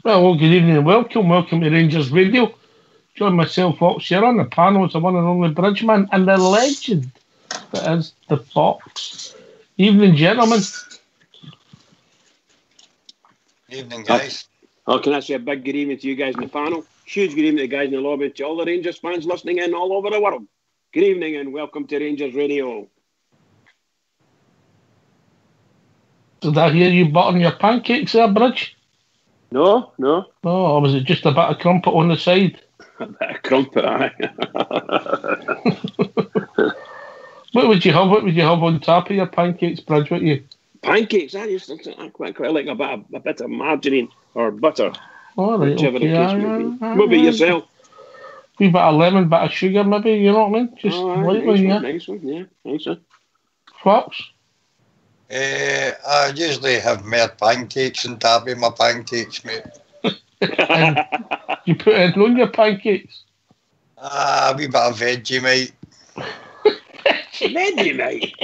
Well, good evening and welcome to Rangers Radio. Join myself, Fox, here on the panel is the one and only Bridgeman and the legend that is the Fox. Evening, gentlemen. Evening, guys. Can I say a big good evening to you guys in the panel? Huge good evening to the guys in the lobby, to all the Rangers fans listening in all over the world. Good evening and welcome to Rangers Radio. Did I hear you buttering your pancakes there, Bridge? No. Oh, or was it just a bit of crumpet on the side? A bit of crumpet, aye. What would you have on top of your pancakes, Bridge? What you? Pancakes, I quite like a bit of margarine or butter. All right, whichever okay, the case may be. What about yourself? Wee bit of lemon, bit of sugar, maybe. You know what I mean? Just lightly, nice one. Fox? I usually have more pancakes on top of my pancakes, mate. And you put it on your pancakes? A wee bit of veggie, mate. Veggie, mate?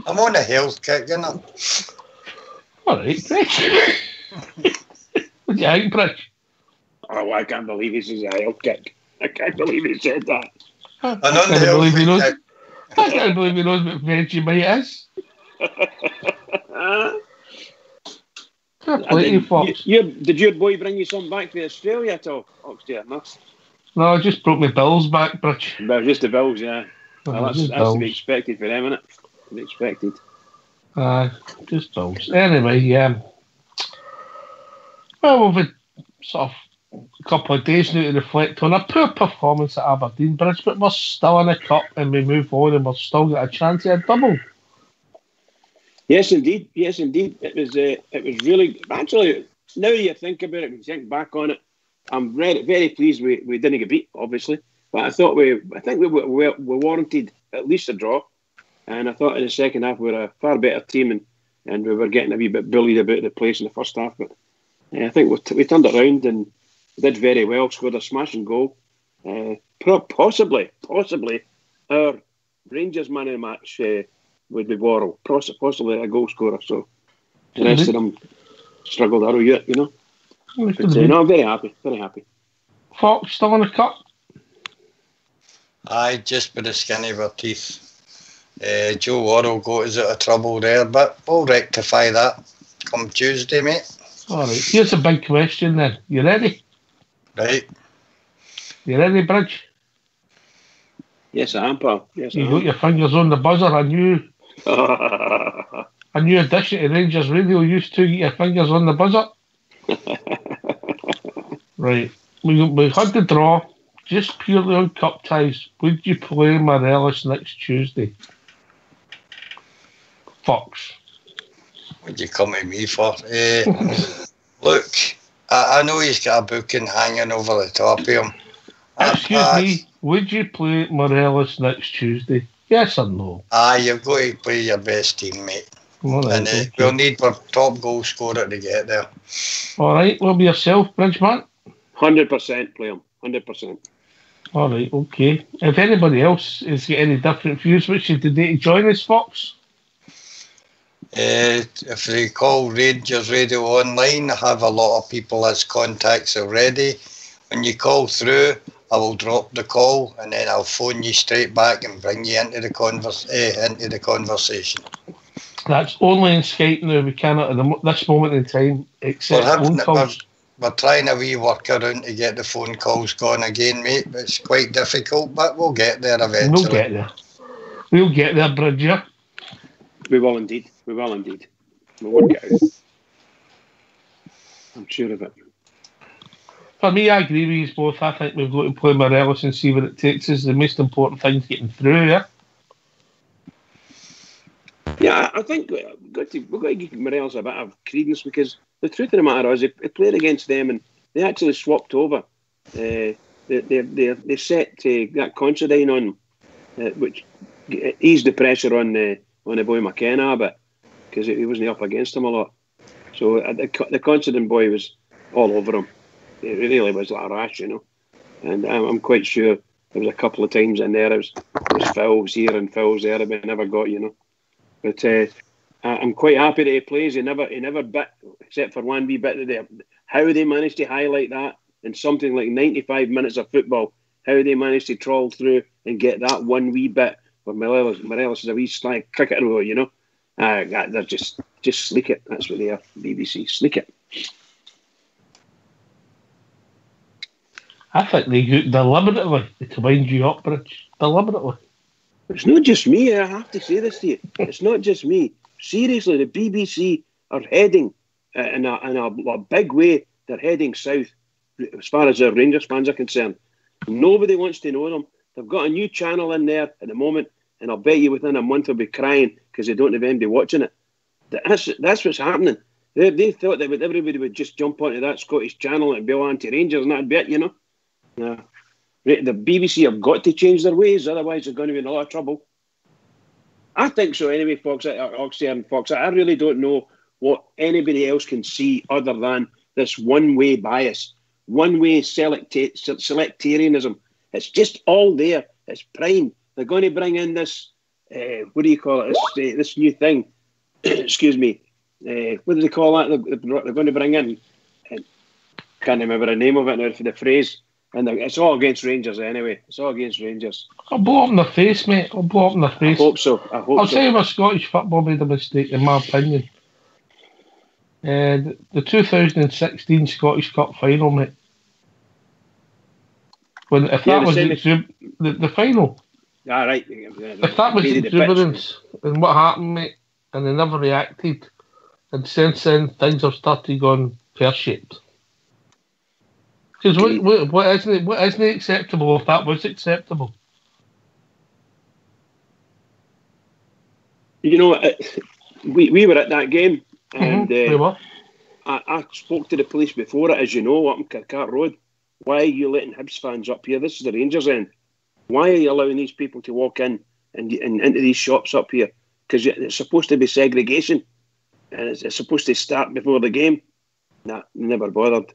I'm on a health kick, you know. All right, Bridge. What do you think, Bridge? Oh, I can't believe he says a health kick. I can't believe he said that. I can't believe he knows what Vegemite is. Did your boy bring you something back from Australia at all, Oxdear? No, I just brought my bills back, Bridge. Well, just the bills, yeah. Well, that's to be expected for them, isn't it? To be expected. Just bills. Anyway, well, we've had sort of a couple of days now to reflect on a poor performance at Aberdeen, Bridge, but we're still in the cup and we move on and we've still got a chance at a double. Yes, indeed. It was really, actually, now you think about it and think back on it, I'm very pleased we didn't get beat, obviously, but I think we warranted at least a draw, and I thought in the second half we were a far better team and we were getting a wee bit bullied about the place in the first half, but I think we turned it around and did very well, scored a smashing goal. Possibly our Rangers man of the match would be Worrell, possibly a goal scorer, so the rest of them struggled a little bit, you know. But, no, I'm very happy. Fox still in the cup? Aye, just with the skin of our teeth. Joe Worrell got us out of trouble there, but we'll rectify that come Tuesday, mate. All right, here's a big question then. You ready? Right. You ready, Bridge? Yes, I am, pal. Yes, you got your fingers on the buzzer. A new addition to Rangers Radio used to get your fingers on the buzzer. Right. We had the draw just purely on cup ties. Would you play Morelos next Tuesday? Fox. What'd you come at me for? Look, I know he's got a booking hanging over the top of him. Excuse me, would you play Morelos next Tuesday? Yes or no? Aye, you've got to play your best team, mate. Right, and we'll need our top goal scorer to get there. All right, will be yourself, Bridgeman? 100% play him, 100%. All right, okay. If anybody else has got any different views, which should they to join us, Fox? If they call Rangers Radio online, I have a lot of people as contacts already. When you call through, I will drop the call and then I'll phone you straight back and bring you into the conversation. That's only in Skype now. We cannot at this moment in time accept phone calls. We're trying a wee workaround to get the phone calls going again, mate. It's quite difficult, but we'll get there eventually. We'll get there, Bridger. We will indeed. We'll work it out. I'm sure of it. For me, I agree with you both. I think we've got to play Morelos and see where it takes us. The most important thing is getting through, yeah? Yeah, I think we've got to give Morelos a bit of credence because the truth of the matter is, he played against them and they actually swapped over. They set that Considine on, which eased the pressure on the boy McKenna a bit because he wasn't up against him a lot. So the Considine boy was all over him. It really was like a rash, you know. And I'm quite sure there was a couple of times in there, there was fouls here and fouls there that we never got, you know. But I'm quite happy that he plays. He never bit, except for one wee bit of how they managed to highlight that in something like 95 minutes of football, how they managed to trawl through and get that one wee bit where Morelos is a wee sly cricketer, you know. They're just sleek it. That's what they are, BBC. Sleek it. I think they do it deliberately to wind you up, Rich. Deliberately. It's not just me. I have to say this to you. It's not just me. Seriously, the BBC are heading in a big way. They're heading south as far as the Rangers fans are concerned. Nobody wants to know them. They've got a new channel in there at the moment, and I'll bet you within a month they'll be crying because they don't have anybody watching it. That's what's happening. They thought that everybody would just jump onto that Scottish channel and be all anti-Rangers, and that'd be it, you know. No. The BBC have got to change their ways, otherwise they're going to be in a lot of trouble. I think so anyway, folks, Oxy and Fox. I really don't know what anybody else can see other than this one-way bias, one-way selectarianism. It's just all there. It's primed. They're going to bring in this, what do you call it, this new thing. Excuse me. What do they call that? They're going to bring in, I can't remember the name of it now for the phrase. And it's all against Rangers anyway. It's all against Rangers. I'll blow up in their face, mate. I'll blow up in their face. I hope so. I'll say where Scottish football made a mistake, in my opinion. The 2016 Scottish Cup final, mate. If that was the final. Yeah, right. If that was exuberance and what happened, mate, and they never reacted, and since then things have started going pear-shaped. Because what isn't acceptable if that was acceptable? You know, we were at that game, and we were. I spoke to the police before it, as you know, up in Kirkcart Road. Why are you letting Hibs fans up here? This is the Rangers end. Why are you allowing these people to walk in and into these shops up here? Because it's supposed to be segregation, and it's supposed to start before the game. Nah, never bothered.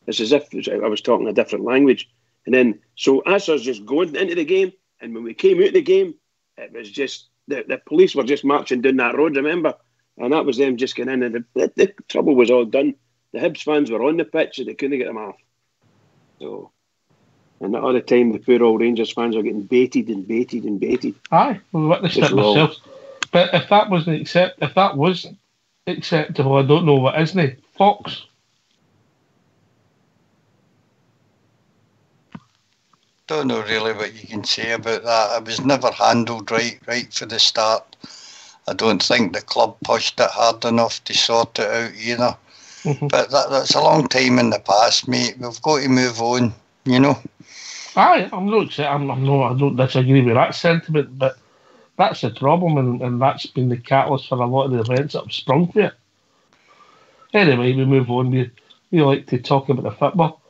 It's as if I was talking a different language. And then, so as I was just going into the game, and when we came out of the game, it was just, the police were just marching down that road, remember? And that was them just getting in, and the trouble was all done. The Hibs fans were on the pitch, and they couldn't get them off. So, and all the time, the poor old Rangers fans are getting baited and baited and baited. Aye, we witnessed it ourselves. But if that was acceptable, I don't know what isn't it? Fox. Don't know really what you can say about that. It was never handled right for the start. I don't think the club pushed it hard enough to sort it out either. Mm-hmm. But that's a long time in the past, mate. We've got to move on, you know. Aye, I don't disagree with that sentiment, but that's the problem, and that's been the catalyst for a lot of the events that have sprung from it. Anyway, we move on. We like to talk about the football.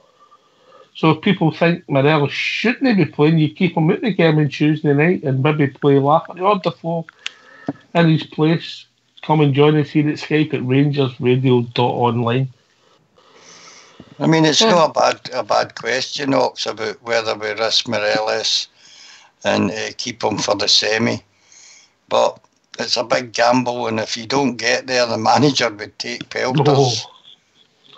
So if people think Morelos shouldn't be playing, you keep him out the game on Tuesday night and maybe play Lafferty or Defoe in his place. Come and join us here at Skype at rangersradio.online. I mean, it's not a bad question, Ox, about whether we risk Morelos and keep him for the semi. But it's a big gamble, and if you don't get there, the manager would take pelters. Oh.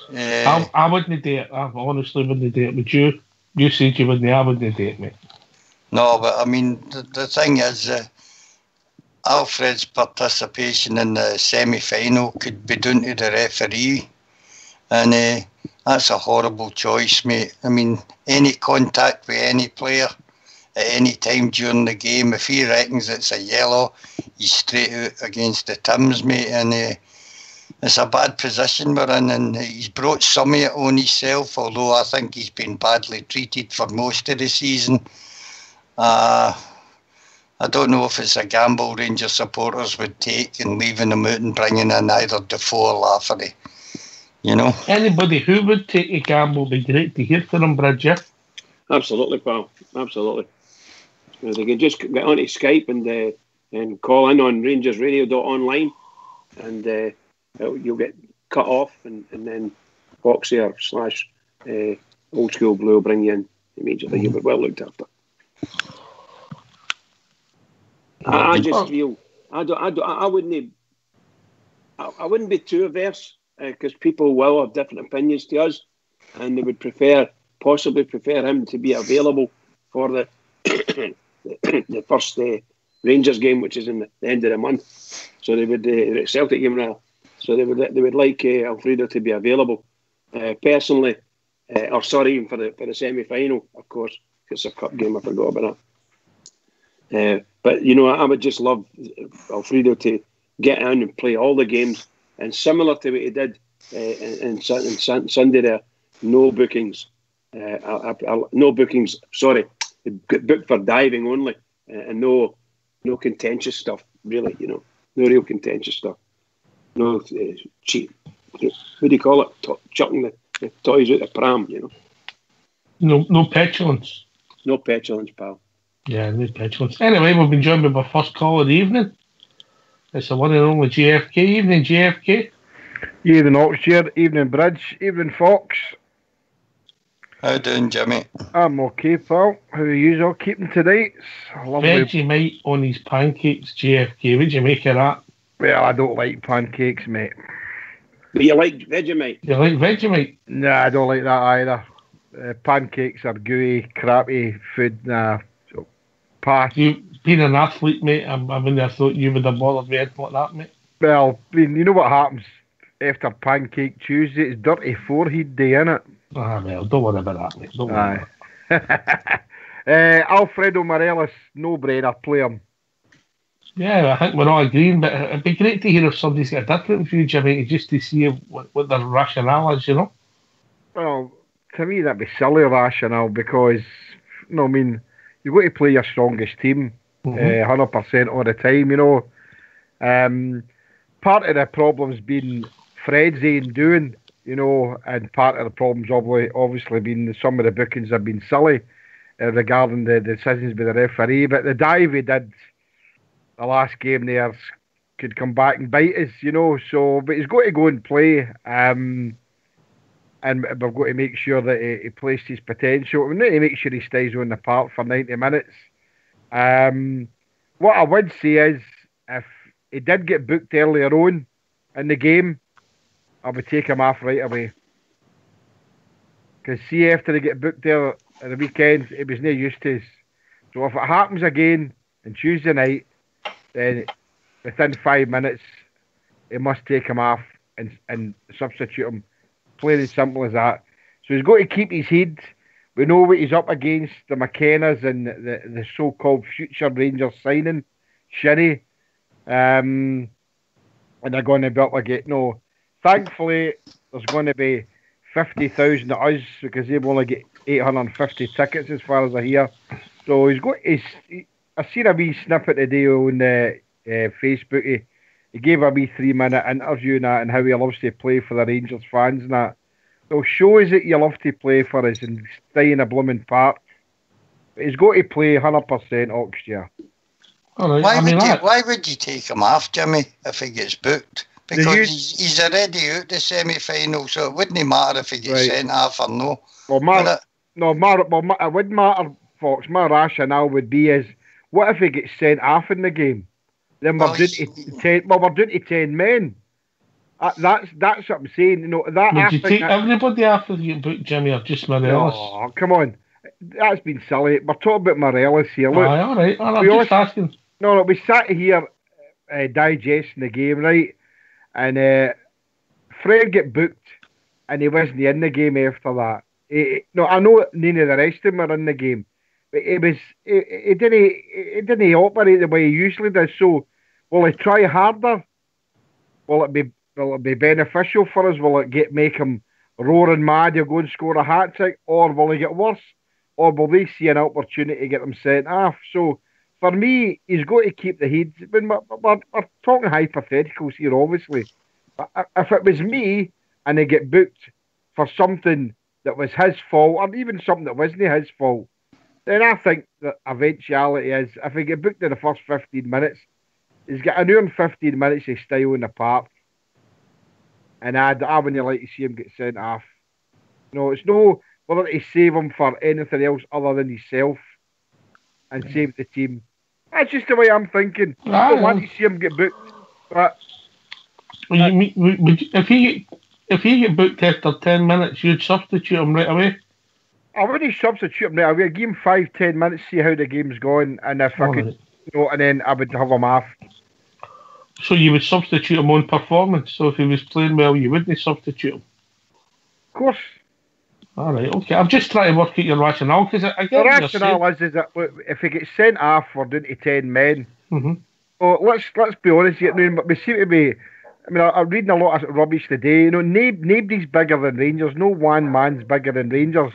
I wouldn't do it. I honestly wouldn't do it. Would you? You said you wouldn't. I wouldn't do it, mate. No, but I mean, the thing is, Alfred's participation in the semi-final could be down to the referee, and that's a horrible choice, mate. I mean, any contact with any player at any time during the game, if he reckons it's a yellow, he's straight out against the Tims, mate, and it's a bad position we're in, and he's brought some of it on himself, although I think he's been badly treated for most of the season. I don't know if it's a gamble Rangers supporters would take in leaving him out and bringing in either Defoe or Lafferty. You know? Anybody who would take a gamble would be great to hear from him, Bridge. Absolutely, pal. Absolutely. They can just get onto Skype and call in on rangersradio.online, and you'll get cut off, and then Foxy or / Old School Blue will bring you in immediately. You'll be well looked after. I just feel I wouldn't be too averse because people will have different opinions to us, and they would possibly prefer him to be available for the the first Rangers game, which is in the end of the month. So they would Celtic game now. So they would like Alfredo to be available. Personally, even for the semi-final, of course, it's a cup game. I forgot about that. But I would just love Alfredo to get in and play all the games, and similar to what he did in Sunday there, no bookings. No bookings. Sorry, booked for diving only, and no contentious stuff. Really, no real contentious stuff. No cheap. What do you call it? Chucking the toys out the pram. No petulance. No petulance, pal. Yeah, no petulance. Anyway, we've been joined by our first call of the evening. It's the one and only JFK. Evening, JFK. Evening, Oxford. Evening, Bridge. Evening, Fox. How you doing, Jimmy? I'm okay, pal. How are you all keeping tonight? Vegemite on his pancakes, JFK. What'd you make of that? Well, I don't like pancakes, mate. But you like Vegemite? You like Vegemite? Nah, I don't like that either. Pancakes are gooey, crappy food. Nah, so pass. You being an athlete, mate, I mean, I thought you would have bothered with anything like that, mate. Well, you know what happens after Pancake Tuesday? It's dirty forehead day, innit? Ah, well, don't worry about that, mate. Don't worry. Alfredo Morelos, no-brainer, play him. Yeah, I think we're all agreeing, but it'd be great to hear if somebody's got a different view, Jimmy, just to see what their rationale is, Well, to me, that'd be silly rationale because, you've got to play your strongest team 100% all the time, Part of the problem's been Fred's doing, and part of the problem's obviously been some of the bookings have been silly regarding the decisions by the referee, but the dive he did the last game there could come back and bite us, so, but he's got to go and play, and we've got to make sure that he plays his potential. We need to make sure he stays on the park for 90 minutes. What I would say is, if he did get booked earlier on in the game, I would take him off right away. Because see, after he get booked there at the weekend, it was no use to us. So if it happens again on Tuesday night, then within 5 minutes, he must take him off and substitute him. Plain as simple as that. So he's got to keep his head. We know what he's up against, the McKennas and the so-called future Rangers signing, Shinnie. And they're going to be up again. No, thankfully, there's going to be 50,000 of us because they've only got 850 tickets as far as I hear. So he's got. I seen a wee snippet today on Facebook. He gave a wee 3-minute interview and that, and how he loves to play for the Rangers fans and that. So show us that you love to play for us and stay in a blooming park. But he's got to play 100% Oxford. Right. Why would you take him off, Jimmy, if he gets booked? Because he's already out the semi-final, so it wouldn't matter if he gets sent off or no. Well, it wouldn't matter, Fox. My rationale would be is, what if he gets sent off in the game? Then we're doing to 10 men. That's what I'm saying. Would you take everybody after you get booked, Jimmy, or just Morelos? Oh, come on. That's been silly. We're talking about Morelos here. Look, all right. I'm just asking. No, we sat here digesting the game, right? And Fred get booked, and he wasn't in the game after that. I know none of the rest of them are in the game, but he didn't operate the way he usually does. So, will he try harder? Will it be beneficial for us? Will it make him roaring mad? He'll go and score a hat trick, or will he get worse? Or will they see an opportunity to get him sent off? So, for me, he's got to keep the heat. We're talking hypotheticals here, obviously. But if it was me and he get booked for something that was his fault, or even something that wasn't his fault, then I think the eventuality is, if he get booked in the first 15 minutes, he's got an hour and 15 minutes to stay on the park. And I wouldn't like to see him get sent off. No, it's no whether to save him for anything else other than himself and save the team. That's just the way I'm thinking. I don't want to see him get booked. But if he if he get booked after 10 minutes, you'd substitute him right away. I wouldn't substitute him right away. I'd give him 5-10 minutes, see how the game's going, and if I could, and then I would have him off. So you would substitute him on performance. So if he was playing well, you wouldn't substitute him. Of course. All right, okay. I'm just trying to work out your rationale because I get the rationale is that if he gets sent off, we're down to 10 men. Mm-hmm. So let's be honest here, but we seem to be. I mean, I'm reading a lot of rubbish today. You know, nobody's bigger than Rangers. No one man's bigger than Rangers,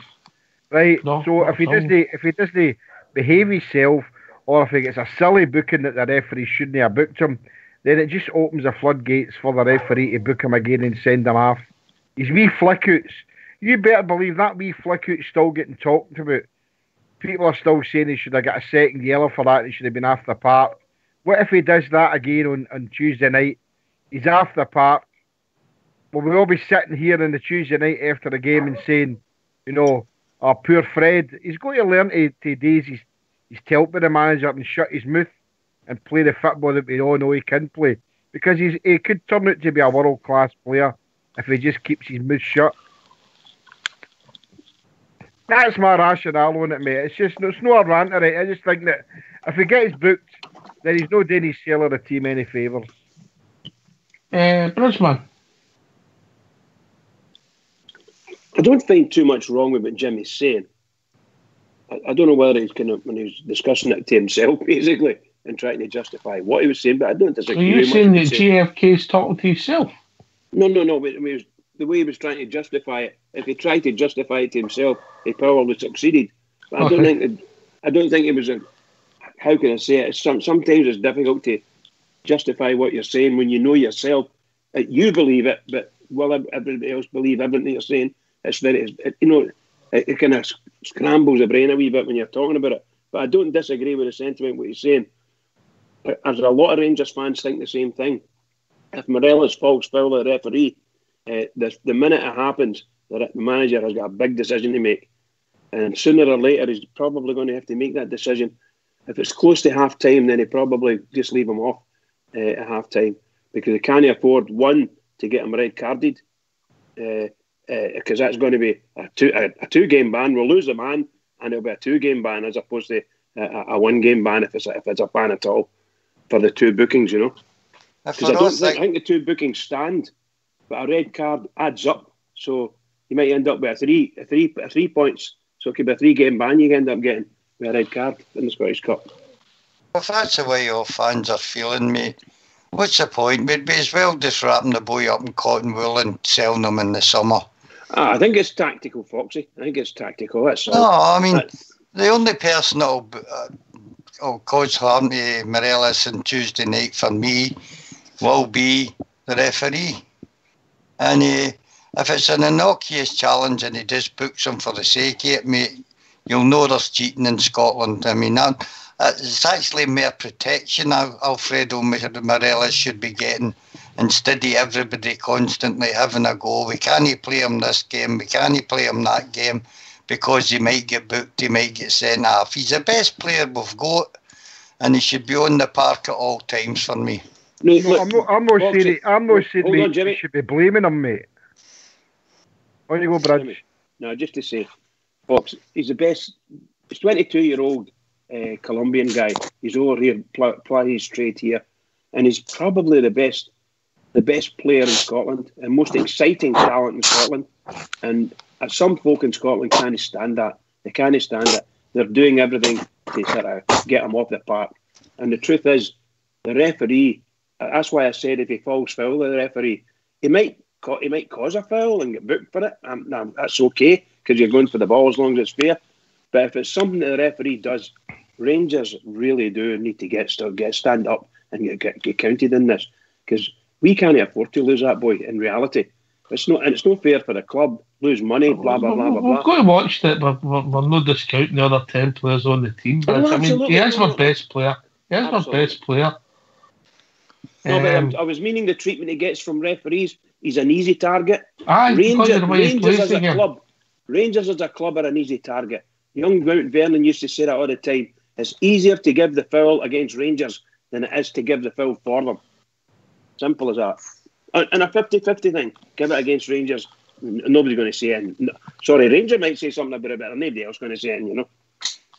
right? No, so if he doesn't behave himself, or if he gets a silly booking that the referee shouldn't have booked him, then it just opens the floodgates for the referee to book him again and send him off. His wee flick-outs. You better believe that wee flick-out's still getting talked about. People are still saying he should have got a second yellow for that. He should have been off the park. What if he does that again on Tuesday night? He's off the park. Will we all be sitting here on the Tuesday night after the game and saying, you know, oh, poor Fred. He's got to learn to daze his tilt with the manager and shut his mouth and play the football that we all know he can play. Because he could turn out to be a world-class player if he just keeps his mouth shut. That's my rationale on it, mate. It's no a rant, right? I just think that if he gets booked, then he's no doing his sailor the team any favours. Bridgman. I don't find too much wrong with what Jimmy's saying. I don't know whether he's kind of when he was discussing it to himself, basically, and trying to justify what he was saying, but I don't disagree. Are you saying that JFK's talking to himself? No. The way he was trying to justify it, if he tried to justify it to himself, he probably succeeded. But I don't think it was a. How can I say it? Sometimes it's difficult to justify what you're saying when you know yourself. You believe it, but everybody else believe everything you're saying. It kind of scrambles the brain a wee bit when you're talking about it. But I don't disagree with the sentiment what he's saying. As a lot of Rangers fans think the same thing. If Morelos falls foul of the referee, the minute it happens, the manager has got a big decision to make. And sooner or later, he's probably going to have to make that decision. If it's close to half-time, then he probably just leave him off at half-time. Because he can't afford, one, to get him red-carded. Because that's going to be a two-game ban. We'll lose the man, and it'll be a two-game ban as opposed to a one-game ban if it's a ban at all for the two bookings, you know. Because I think the two bookings stand, but a red card adds up. So you might end up with a three points. So it could be a 3-game ban you end up getting with a red card in the Scottish Cup. If that's the way your fans are feeling, mate, what's the point? We'd be as well just wrapping the boy up in cotton wool and selling them in the summer. I think it's tactical, Foxy. I think it's tactical. That's all. No, I mean, the only person that'll cause harm to Morelos on Tuesday night for me will be the referee. And if it's an innocuous challenge and he just books him for the sake of it, mate, you'll know there's cheating in Scotland. I mean, it's actually mere protection Alfredo Morelos should be getting instead of everybody constantly having a go. We can't play him this game, we can't play him that game because he might get booked, he might get sent off. He's the best player we've got and he should be on the park at all times for me. No, I'm not saying we should be blaming him, mate. On you go, Bridge. No, just to say, Fox, he's the best. He's 22-year-old Colombian guy. He's over here, playing his trade here, and he's probably the best player in Scotland and most exciting talent in Scotland. And some folk in Scotland can't stand that. They can't stand it. They're doing everything to sort of get him off the park. And the truth is, the referee. That's why I said if he falls foul of the referee, he might cause a foul and get booked for it. That's okay because you're going for the ball as long as it's fair. But if it's something that the referee does, Rangers really do need to stand up and get counted in this because we can't afford to lose that boy. In reality, it's no fair for the club. Lose money, blah blah blah blah blah. We've got to watch that. We're not discounting the other 10 players on the team. But I mean, he is our best player. No, but I was meaning the treatment he gets from referees. He's an easy target. Rangers as a club are an easy target. Young Mount Vernon used to say that all the time. It's easier to give the foul against Rangers than it is to give the foul for them. Simple as that. And a 50-50 thing. Give it against Rangers. Nobody's going to say anything. Sorry, Rangers might say something about it, but nobody else going to say anything, you know.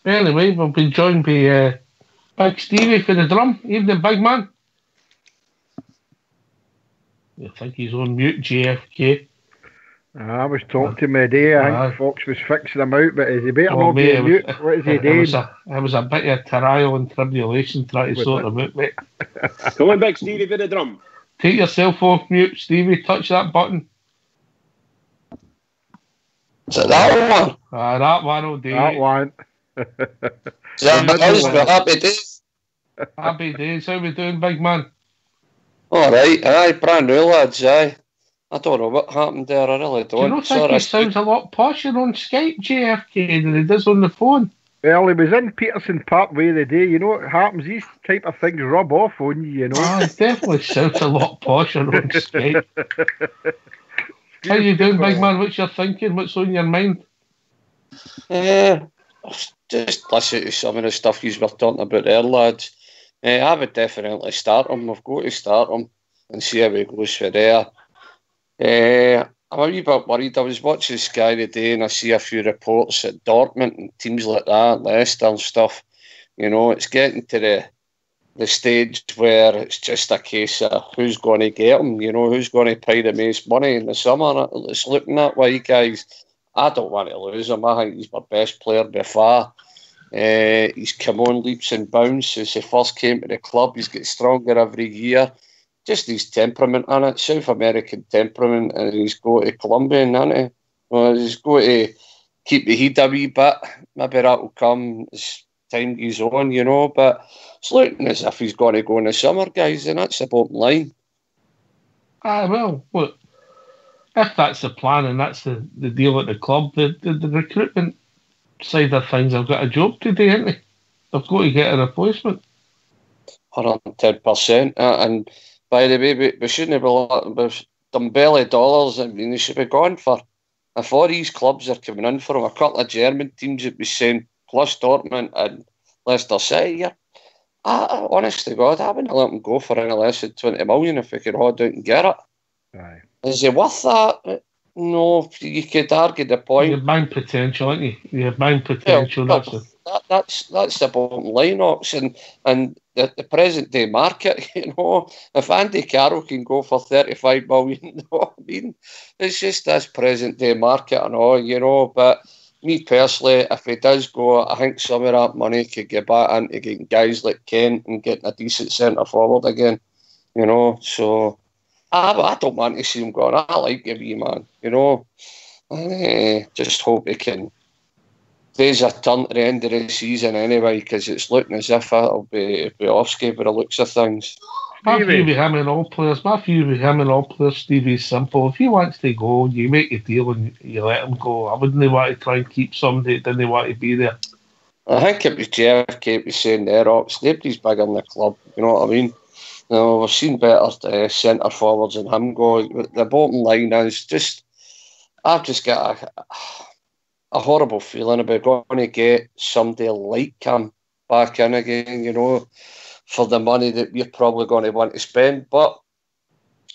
Anyway, we'll be joined by Big Stevie for the drum. Evening, big man. I think he's on mute, JFK. I was talking to him today. I think Fox was fixing him out, but is he better not be on mute? What is he doing? It was a bit of trial and tribulation trying to sort him out, mate. Come on, Big Stevie for the drum. Take yourself off mute, Stevie. Touch that button. Is it that one? That one will do. That one. Is that my happy days? Happy days. How we doing, big man? All right. Aye, brand new, lads. Aye. I don't know what happened there. I really don't. Do you not think he sounds a lot posher on Skype, JFK, than he does on the phone? Well, he was in Peterson Parkway the day. You know what happens? These type of things rub off on you, you know. He definitely sounds a lot posher on Skype. How you doing, big man? What's your thinking? What's on your mind? Just listen to some of the stuff you were talking about there, lads. I would definitely start him. I've got to start him and see how he goes for there. I'm a wee bit worried. I was watching Sky today and I see a few reports at Dortmund and teams like that, Leicester and stuff. You know, it's getting to the stage where it's just a case of who's going to get him, you know, who's going to pay the most money in the summer. It's looking that way, guys. I don't want to lose him. I think he's my best player by far. He's come on leaps and bounds since he first came to the club. He's getting stronger every year. Just his temperament on it, South American temperament, and he's got a Colombian, hasn't he? Well, he's got to keep the heat a wee bit. Maybe that will come as time goes on, you know, but it's looking as if he's going to go in the summer, guys, and that's the bottom line. Well, look, if that's the plan and that's the deal at the club, the recruitment side of things have got a job to do, haven't they? They've got to get a replacement. 110%. And by the way, we shouldn't have done belly dollars. I mean, they should be gone for. If all these clubs are coming in for him, a couple of German teams that be saying, plus Dortmund and Leicester City, yeah. Honest to God, I wouldn't let him go for any less than 20 million if we could hold out and get it. Aye. Is he worth that? No, you could argue the point. You have mind potential, aren't you? You have mind potential. That's the bottom line, Ox, and the present day market. You know, if Andy Carroll can go for 35 million, you know what I mean? It's just this present day market and all, you know. But me personally, if he does go, I think some of that money could get back into getting guys like Kent and getting a decent centre forward again. You know, so. I don't want to see him going. I like the wee man, you know. Just hope he can. There's a turn to the end of the season anyway, because it's looking as if it'll be off-skate by the looks of things. My view with him and all players, Stevie's simple. If he wants to go, you make a deal and you let him go. I wouldn't want to try and keep somebody that didn't want to be there. I think it was JFK was saying there, Ox, nobody's big in the club, you know what I mean? No, we've seen better centre forwards than him go. The bottom line is just, I've just got a horrible feeling about going to get somebody like him back in again, you know, for the money that you're probably going to want to spend. But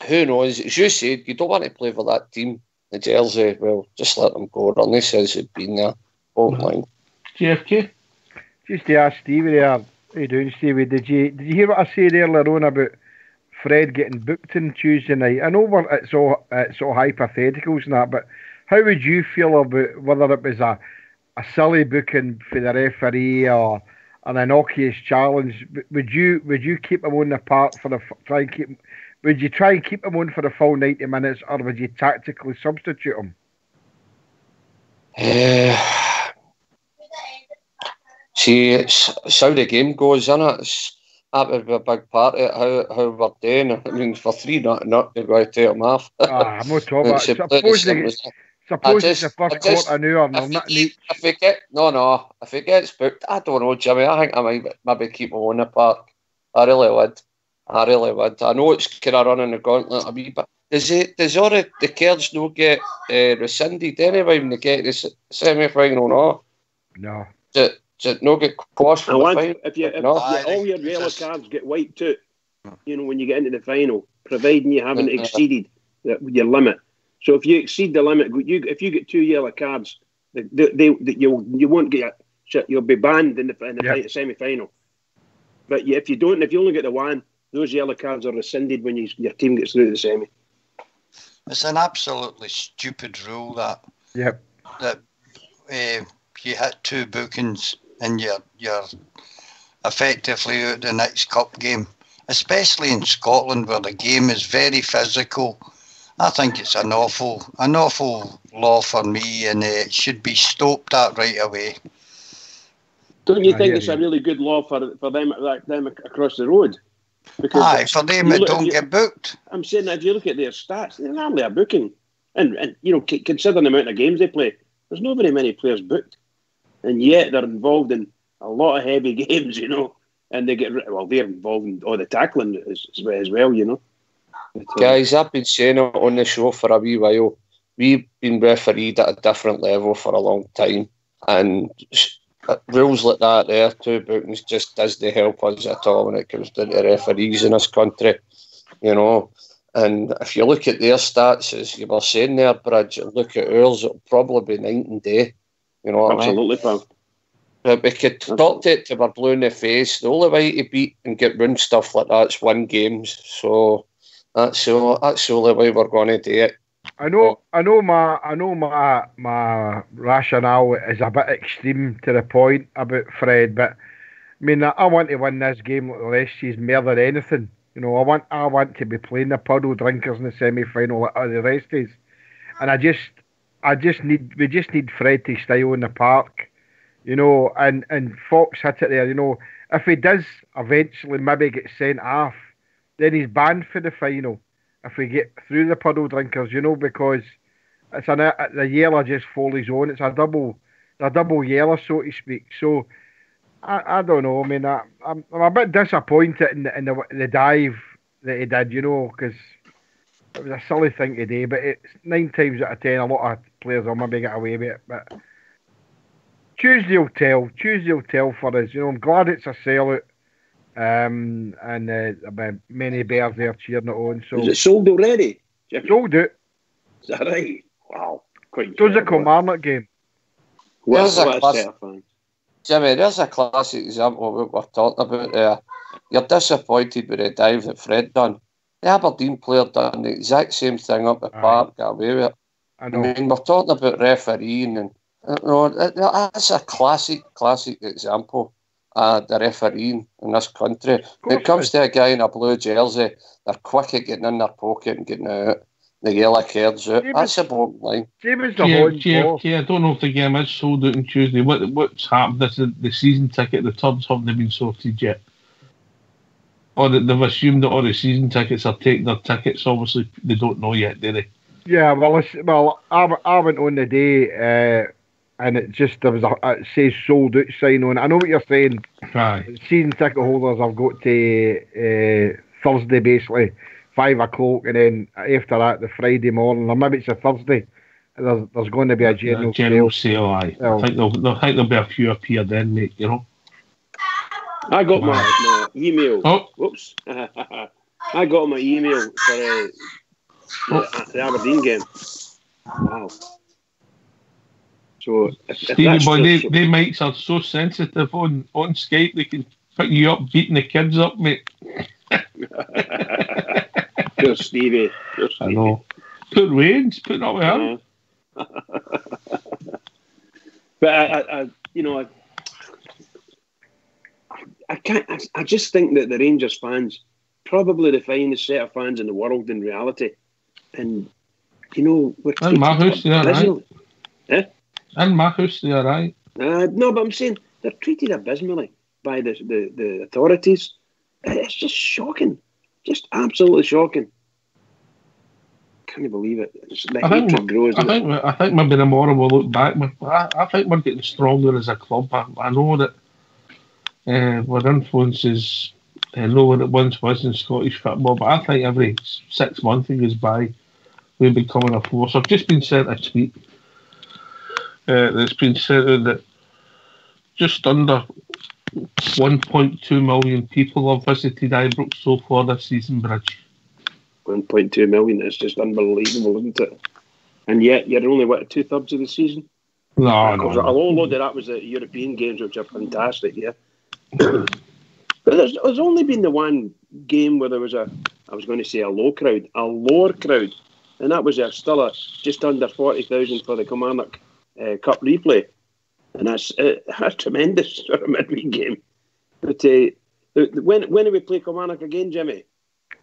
who knows? As you said, you don't want to play for that team, the jersey. Well, just let them go. Unless it's been there. Bottom line. JFK? Just to ask Stevie there. How you doing, Stevie? Did you hear what I said earlier on about Fred getting booked on Tuesday night? I know it's all hypotheticals and that, but how would you feel about whether it was a silly booking for the referee or an innocuous challenge? Would you keep him on the park Would you try and keep him on for the full 90 minutes, or would you tactically substitute him? See, it's how the game goes, isn't it? That would be a big part of it, how we're doing. I mean, for 3-0, not to go to take them off. I'm not talking about it. Suppose it's the first quarter now, and I'm not if it gets booked, I don't know, Jimmy. I think I might maybe keep him on the park. I really would. I know it's kind of running the gauntlet a wee bit. Does all the cards not get rescinded anyway when they get to the semi-final? No. Does it not get quashed for the final? If all your yellow cards get wiped out, You know, when you get into the final, providing you haven't exceeded your limit. So if you exceed the limit, if you get 2 yellow cards, you won't get. You'll be banned in the semi-final. But if you don't, if you only get the one, those yellow cards are rescinded when your team gets through to the semi. It's an absolutely stupid rule that. Yep. That you hit 2 bookings and you're effectively out the next cup game, especially in Scotland where the game is very physical. I think it's an awful law for me, and it should be stopped that right away. Don't you think it's a really good law for them across the road? Because for them that don't get booked. I'm saying that if you look at their stats, they're hardly a booking. And you know, considering the amount of games they play, there's not very many players booked. And yet they're involved in a lot of heavy games, you know. And they're involved in all the tackling as well, you know. Guys, I've been saying it on the show for a wee while. We've been refereed at a different level for a long time. And rules like that there, 2 bookings, just doesn't help us at all when it comes down to referees in this country, you know. And if you look at their stats, as you were saying there, Bridge, and look at ours, it'll probably be night and day. You know what Absolutely, I mean? pal. But we could talk to it till we're blue in the face. The only way to beat and get round stuff like that is win games. So that's the only way we're going to do it. I know my rationale is a bit extreme to the point about Fred, but I mean I want to win this game like the rest season more than anything. You know, I want to be playing the puddle drinkers in the semi-final like the rest is, and we just need Fred to stay on the park, you know, and Fox hit it there. You know, if he does eventually maybe get sent off, then he's banned for the final. If we get through the puddle drinkers, you know, because it's the yellow just follows on. It's a double yellow, so to speak. So I don't know. I mean, I'm a bit disappointed in the dive that he did, you know, because it was a silly thing to do. But it's 9 times out of 10, a lot of players will maybe get away with it. But Tuesday will tell. Tuesday will tell for us. You know, I'm glad it's a sellout. And many bears there cheering it on. So is it sold already? Sold it. Is that right? Wow. So it's a Kilmarnock game. Jimmy, there's a classic example of what we're talking about there. You're disappointed with the dive that Fred done. The Aberdeen player done the exact same thing up the park, got away with it. I mean, we're talking about refereeing, and that's a classic example. The refereeing in this country. When it comes to a guy in a blue jersey, they're quick at getting in their pocket and getting out. The yellow cards out. That's a bottom line. JFK, I don't know if the game is sold out on Tuesday. What's happened is the season ticket, the turns haven't been sorted yet. Or they've assumed that all the season tickets are taking their tickets. Obviously, they don't know yet, do they? Yeah, well, I went on the day. And it says sold out sign on. I know what you're saying. Aye. Season ticket holders have got to Thursday basically, 5 o'clock, and then after that the Friday morning, or maybe it's a Thursday. There's going to be a general sale. Aye. I think there'll be a few appear then, mate. You know. I got my email. Oh, whoops! I got my email for the Aberdeen game. Wow. So Stevie boy, they mics are so sensitive on Skype, they can pick you up beating the kids up, mate. Poor Stevie. I know. Poor Wayne's putting up with him. But I you know, I can't. I just think that the Rangers fans, probably the finest set of fans in the world in reality, and you know, we're in my house, they're right. In my house, they're right. No, but I'm saying they're treated abysmally by the authorities. It's just shocking, just absolutely shocking. Can't believe it. I think maybe the more we'll look back, I think we're getting stronger as a club. I know that our influence is lower than it once was in Scottish football, but I think every 6 months it goes by, we're becoming a force. I've just been sent a tweet that's been said that just under 1.2 million people have visited Ibrox so far this season, Bridge. 1.2 million. It's just unbelievable, isn't it? And yet you're only, what, 2/3 of the season? No. A whole load of that was the European games, which are fantastic, yeah. But there's only been the one game where there was I was going to say a lower crowd, and that was still just under 40,000 for the Kilmarnock Cup replay, and that's tremendous for a midweek game. But when do we play Kilmarnock again, Jimmy?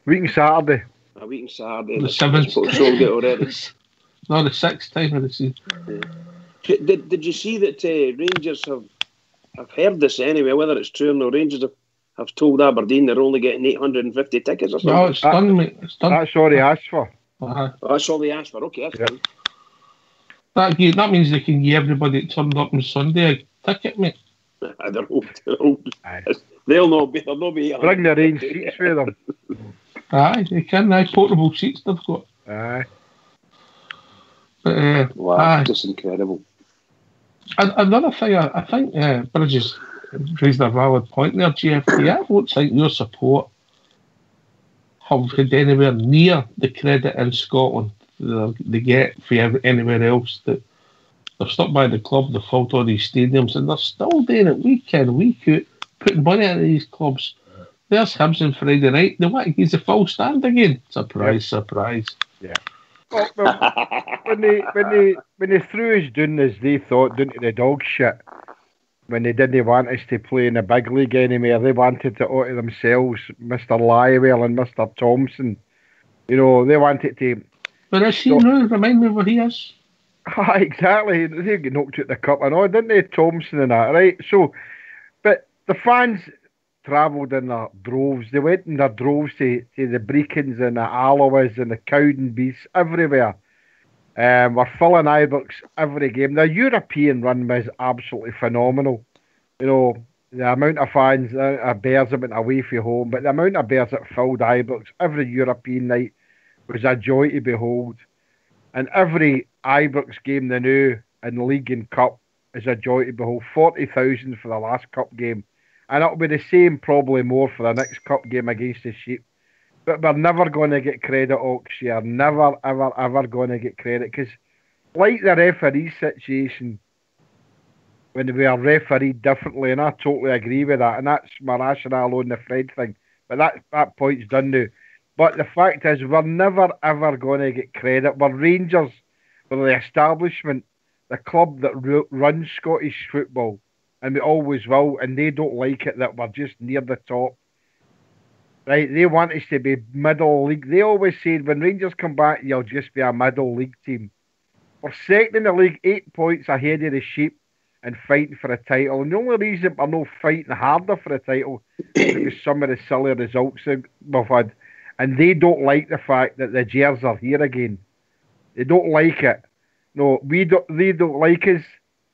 Week and Saturday. A week and Saturday. The 7th. Sold it already. No, the 6th time of the season. Yeah. Did you see that Rangers have heard this anyway, whether it's true or no? Rangers have told Aberdeen they're only getting 850 tickets or something. No, it's done, mate. It's done. That's all they asked for. Uh-huh. Oh, that's all they asked for. Okay, that's fine. That means they can give everybody that turned up on Sunday a ticket, mate. They're old. They'll not be. Bring their own seats with them. Aye, they can. Portable seats they've got. Aye. But, wow, just incredible. Another thing, I think Bridges raised a valid point there, GFT. I don't think your support have had anywhere near the credit in Scotland they get for anywhere else. That they've stuck by the club, they've filled all these stadiums, and they're still doing it week in, week out, putting money into these clubs. There's Hibs on Friday night. They want to use the full stand again. Surprise. Yeah. Well, when they threw us down as they thought down to the dog shit, when they didn't want us to play in the big league anymore, they wanted it all to themselves, Mr. Lywell and Mr. Thompson. You know, they wanted to. But is he now? Remind me where he is. Exactly. They got knocked out the cup and all, didn't they, Thompson and that, right? So, but the fans travelled in their droves. They went in their droves to the Brecons and the Alloas and the Cowdenbeaths, everywhere. We're filling Ibrox every game. The European run was absolutely phenomenal. You know, the amount of fans, Bears have been away from home, but the amount of Bears that filled Ibrox every European night was a joy to behold. And every Ibrox game they knew in League and Cup is a joy to behold. 40,000 for the last Cup game. And it'll be the same, probably more, for the next Cup game against the Sheep. But we're never going to get credit, Oxshire. Never, ever, ever going to get credit. Because, like the referee situation, when we are refereed differently, and I totally agree with that, and that's my rationale on the Fred thing. But that point's done now. But the fact is, we're never, ever going to get credit. We're Rangers. We're the establishment, the club that runs Scottish football. And we always will, and they don't like it that we're just near the top. Right? They want us to be middle league. They always said, when Rangers come back, you'll just be a middle league team. We're second in the league, 8 points ahead of the Sheep, and fighting for a title. And the only reason we're not fighting harder for a title is because some of the silly results we've had. And they don't like the fact that the Gers are here again. They don't like it. No, they don't like us.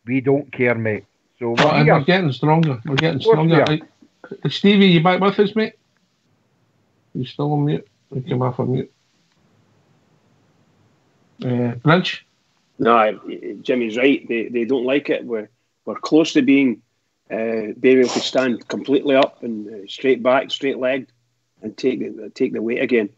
We don't care, mate. So we're getting stronger. We're getting stronger. Stevie, you back with us, mate? You still on mute? We came off on mute. Bridge? No, Jimmy's right. They don't like it. We're close to being able to stand completely up and straight back, straight legged, and take the weight again.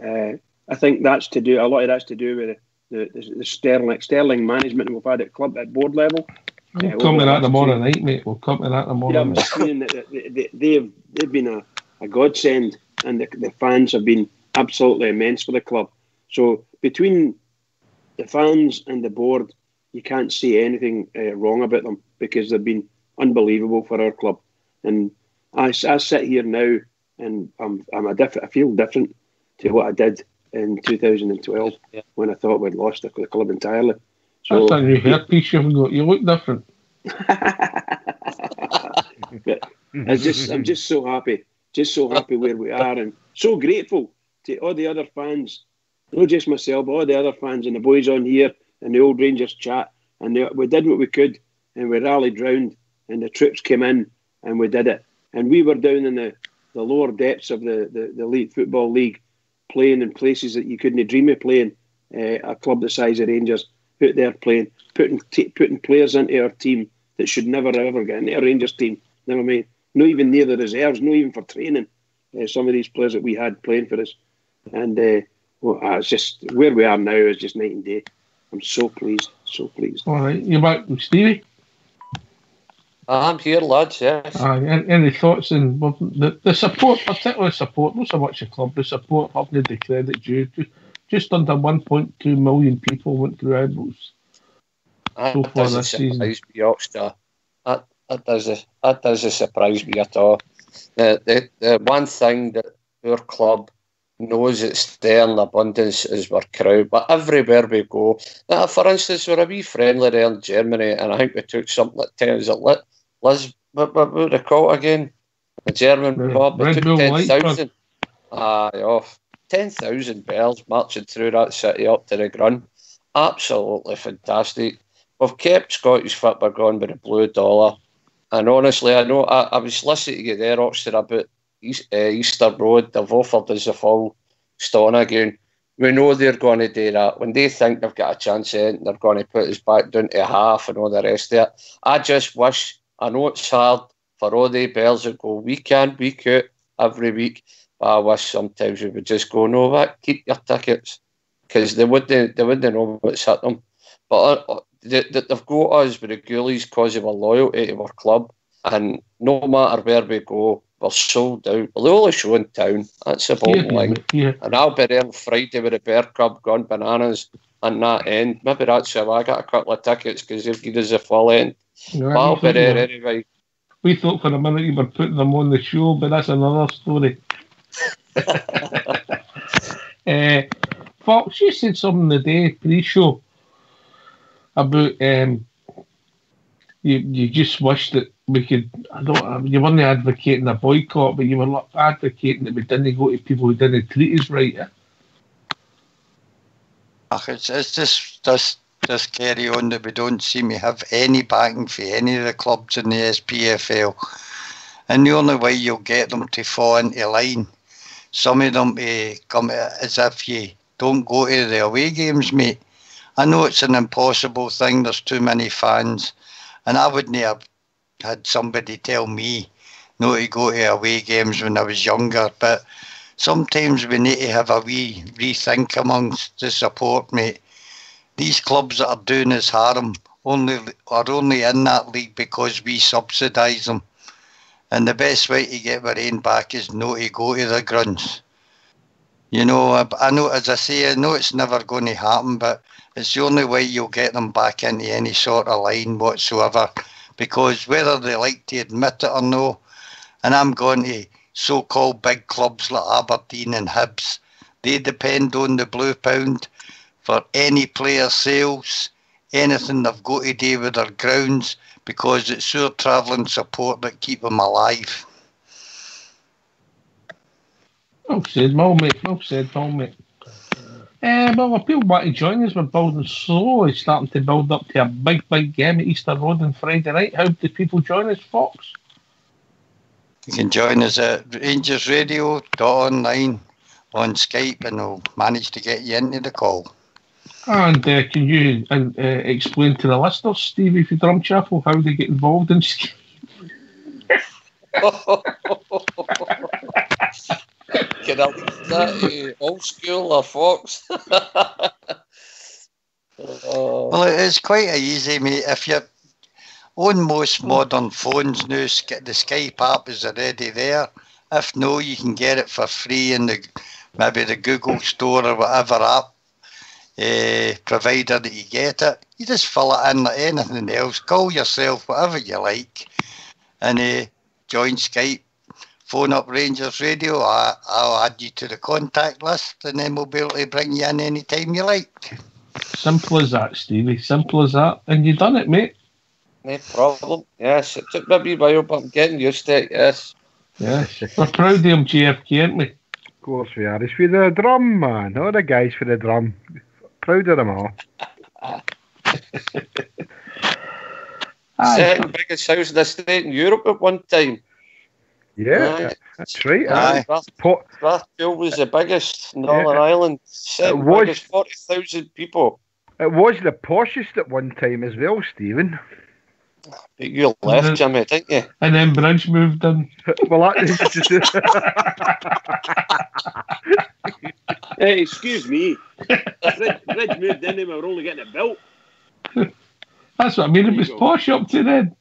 I think a lot of that's to do with the sterling management we've had at club at board level. We'll come to that tomorrow night, mate. We'll come to that tomorrow night. I'm saying that they've been a godsend, and the fans have been absolutely immense for the club. So between the fans and the board, you can't say anything wrong about them, because they've been unbelievable for our club. And I sit here now, and I feel different to what I did in 2012 when I thought we'd lost the club entirely. So, that's a new hairpiece you've got. You look different. But I'm just so happy where we are, and so grateful to all the other fans, not just myself, but all the other fans and the boys on here and the old Rangers chat. And we did what we could, and we rallied round, and the troops came in, and we did it. And we were down in the lower depths of the Elite Football League, playing in places that you couldn't dream of playing. A club the size of Rangers, putting players into our team that should never ever get into a Rangers team. Never mind. Not even near the reserves, not even for training. Some of these players that we had playing for us. And it's just where we are now is just night and day. I'm so pleased, so pleased. All right, you're back with Stevie. I'm here, lads, yes. Any thoughts on the support, particularly support, not so much the club, the support, having the credit due. Just under 1.2 million people went through Ibrox so far this season. That doesn't surprise me at all. The one thing that our club knows it's there in abundance is our crowd, but everywhere we go, for instance, we're a wee friendly there in Germany, and I think we took something like 10, what would they call it again? The German pub, we took 10,000. 10,000 bells marching through that city up to the Grun. Absolutely fantastic. We've kept Scottish football going with the blue dollar. And honestly, I know I was listening to you there, Oxford, about Easter Road. They've offered us a full stone again. We know they're going to do that. When they think they've got a chance in, they're going to put us back down to half and all the rest of it. I just wish, I know it's hard for all the bells that go week in, week out, every week. But I wish sometimes we would just go, no, what? Keep your tickets. Because they wouldn't know what's hit them. But they've got us with the Ghoulies because of our loyalty to our club. And no matter where we go, we're sold out. We're the only show in town. That's the bottom line. Yeah. And I'll be there on Friday with the Bear Club gone bananas and that end. Maybe that's how I got a couple of tickets because they've given us a full end. But I'll be there anyway. We thought for a minute you were putting them on the show, but that's another story. Fox, you said something the day pre-show about you just wish that we could. You weren't advocating a boycott, but you were advocating that we didn't go to people who didn't treat us right. It's just carry on that we don't seem to have any backing for any of the clubs in the SPFL, and the only way you'll get them to fall into line, some of them come as if you don't go to the away games, mate. I know it's an impossible thing, there's too many fans, and I wouldn't have had somebody tell me not to go to away games when I was younger, but sometimes we need to have a wee rethink amongst the support, mate. These clubs that are doing us harm are only in that league because we subsidise them. And the best way to get our own back is not to go to the Gruns. You know, I know, as I say, I know it's never going to happen, but it's the only way you'll get them back into any sort of line whatsoever. Because whether they like to admit it or no, and I'm going to so-called big clubs like Aberdeen and Hibs, they depend on the Blue Pound for any player sales, anything they've got to do with their grounds, because it's their travelling support that keep them alive. Well said, mate. Well said. Well, if people want to join us, we're building slowly, starting to build up to a big game at Easter Road on Friday night. How do people join us, Fox? You can join us at rangersradio.online on Skype, and we'll manage to get you into the call. And can you explain to the listeners, Stevie, for Drumchapel, how they get involved in Skype? Can I leave that old school or Fox? Well, it's quite easy, mate. If you're on most modern phones now, the Skype app is already there. If no, you can get it for free in maybe the Google Store or whatever app provider that you get it. You just fill it in like anything else. Call yourself whatever you like, and join Skype. Phone up Rangers Radio. I'll add you to the contact list, and then we'll be able to bring you in any time you like. Simple as that, Stevie. Simple as that. And you done it, mate. No problem. Yes, it took me a wee while, but I'm getting used to it, yes. Yes. We're proud of him, JFK, aren't we? Of course we are. It's for the drum, man. All the guys for the drum. Proud of them all. Second biggest house in the state in Europe at one time. Yeah, that's right. Strathfield was the biggest in Northern Ireland. Second biggest, 40,000 people. It was the poshest at one time as well, Stephen. But you left, Jimmy, didn't you? And then Bridge moved in. Well, Hey, excuse me. Bridge moved in and we were only getting it built. That's what I mean. It was posh up to then.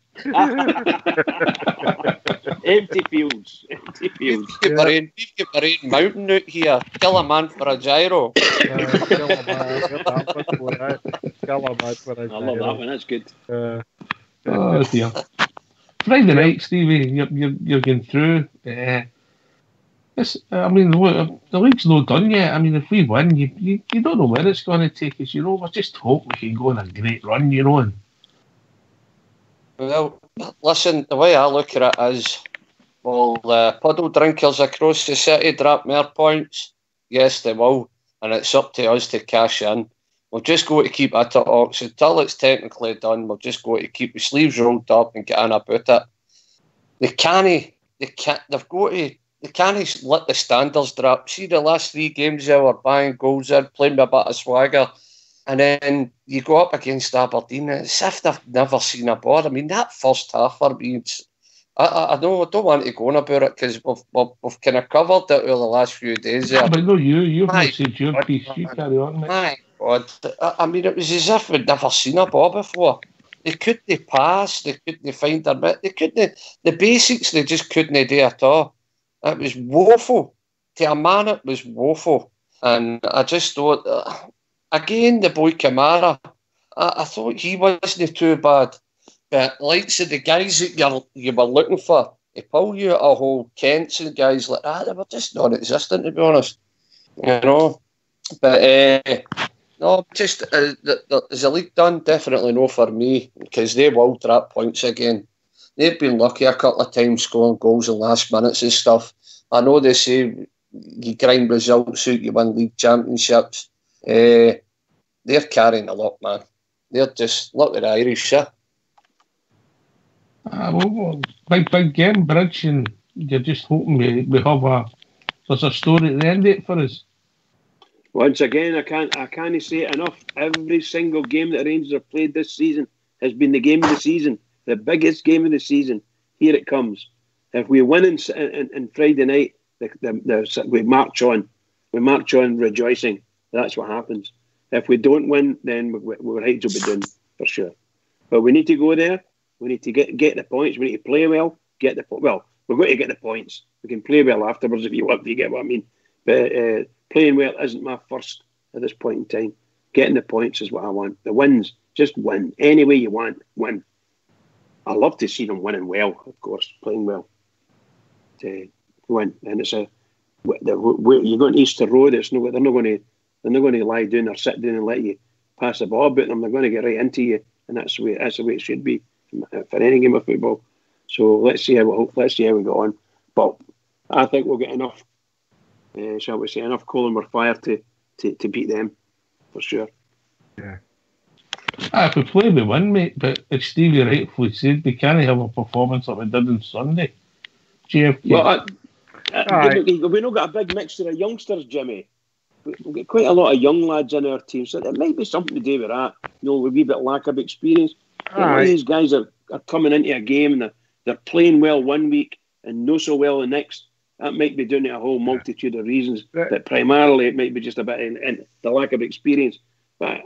Empty fields. Empty fields. We've got Marine Mountain out here. Kill a man for a gyro. I love that one. That's good. Oh dear. Friday night, Stevie, you're getting through. I mean, the league's not done yet. I mean, if we win, you don't know where it's going to take us. We just hope we can go on a great run. And well, listen, the way I look at it is, will puddle drinkers across the city drop more points? Yes, they will, and it's up to us to cash in. We've just got to keep at it, Ox. Until it's technically done, we've just got to keep the sleeves rolled up and get in about it. They can't let the standards drop. See the last 3 games they were buying goals in, playing with a bit of swagger, and then you go up against Aberdeen, and it's as if they've never seen a ball. I mean, that first half for me, I don't want to go on about it because we've kind of covered it over the last few days. Yeah, but no, you've not said your piece. You carry on, mate. My God. I mean, it was as if we'd never seen a ball before. They couldn't pass, they couldn't find their bit, the basics they just couldn't do at all. It was woeful. To a man, it was woeful. And I just thought, again, the boy Kamara, I thought he wasn't too bad. But likes of the guys that you were looking for, they pull you a whole Kents and guys like that, they were just non-existent, to be honest. But no, just is the league done? Definitely no for me, because they will drop points again. They've been lucky a couple of times scoring goals in last minutes and stuff. I know they say you grind results out, you win league championships. They're carrying a lot, man. They're just, look at the Irish, yeah. Big game, Bridge, and you're just hoping we have there's a story at the end of it for us. Once again, I can't say it enough. Every single game that Rangers have played this season has been the game of the season, the biggest game of the season. Here it comes. If we win in Friday night, we march on. We march on rejoicing. That's what happens. If we don't win, then our heads will be done for sure. But we need to go there. We need to get the points. We need to play well. We've got to get the points. We can play well afterwards if you get what I mean. But playing well isn't my first at this point in time. Getting the points is what I want. The wins, just win. Any way you want, win. I love to see them winning well, of course, playing well. To win, and it's you're going to Easter Road. They're not going to lie down or sit down and let you pass the ball about them. They're going to get right into you, and that's the way it should be for any game of football. So let's see how we go on. But I think we'll get enough, shall we say, enough coal in our fire to beat them for sure. Yeah. If we play, we win, mate. But as Stevie rightfully said, we can't have a performance like we did on Sunday. JFK. Well, we've not got a big mixture of youngsters, Jimmy. We've got quite a lot of young lads in our team, so it might be something to do with that. A wee bit lack of experience. These guys are coming into a game and they're playing well one week and not so well the next. That might be doing it a whole multitude of reasons, but primarily it might be just a bit in the lack of experience. But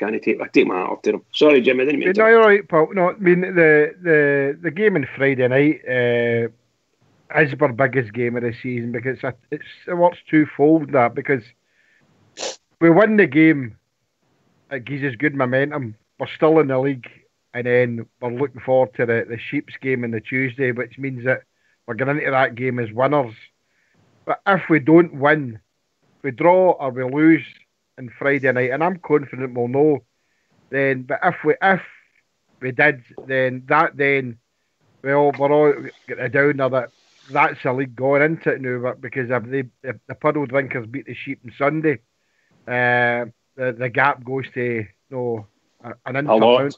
I take my hat off to them. Sorry, Jim, I didn't mean to. No, you're right, Paul. No, I mean the game on Friday night is our biggest game of the season because it works twofold that because we win the game, it gives us good momentum. We're still in the league, and then we're looking forward to the Sheeps game on the Tuesday, which means that we're going into that game as winners. But if we don't win, if we draw or we lose on Friday night, and I'm confident we'll know, then. But if we did, then we're all get the downer that's the league going into it now. But because if the puddle drinkers beat the Sheep on Sunday, the gap goes to an inch amount.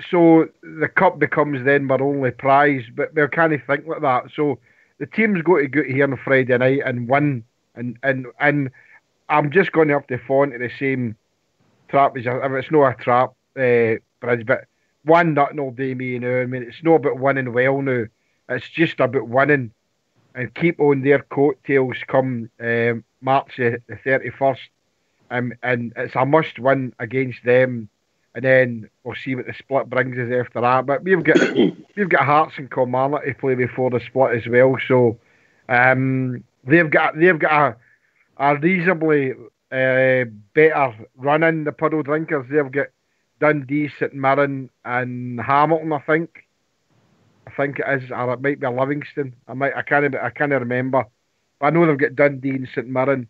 So the cup becomes then our only prize, but we can't think like that. So the team's got to go here on Friday night and win, and I'm just going to have to fall into the same trap is, if it's not a trap, Bridge, but one nothing all day, me now. I mean, it's not about winning well now. It's just about winning and keep on their coattails come March the 31st. And it's a must win against them. And then we'll see what the split brings us after that. But we've got Hearts and Kilmarnock to play before the split as well. So they've got a reasonably better run in, the Puddle Drinkers. They've got Dundee, St Mirren, and Hamilton. I think it is, or it might be Livingston. I can't remember. But I know they've got Dundee and St Mirren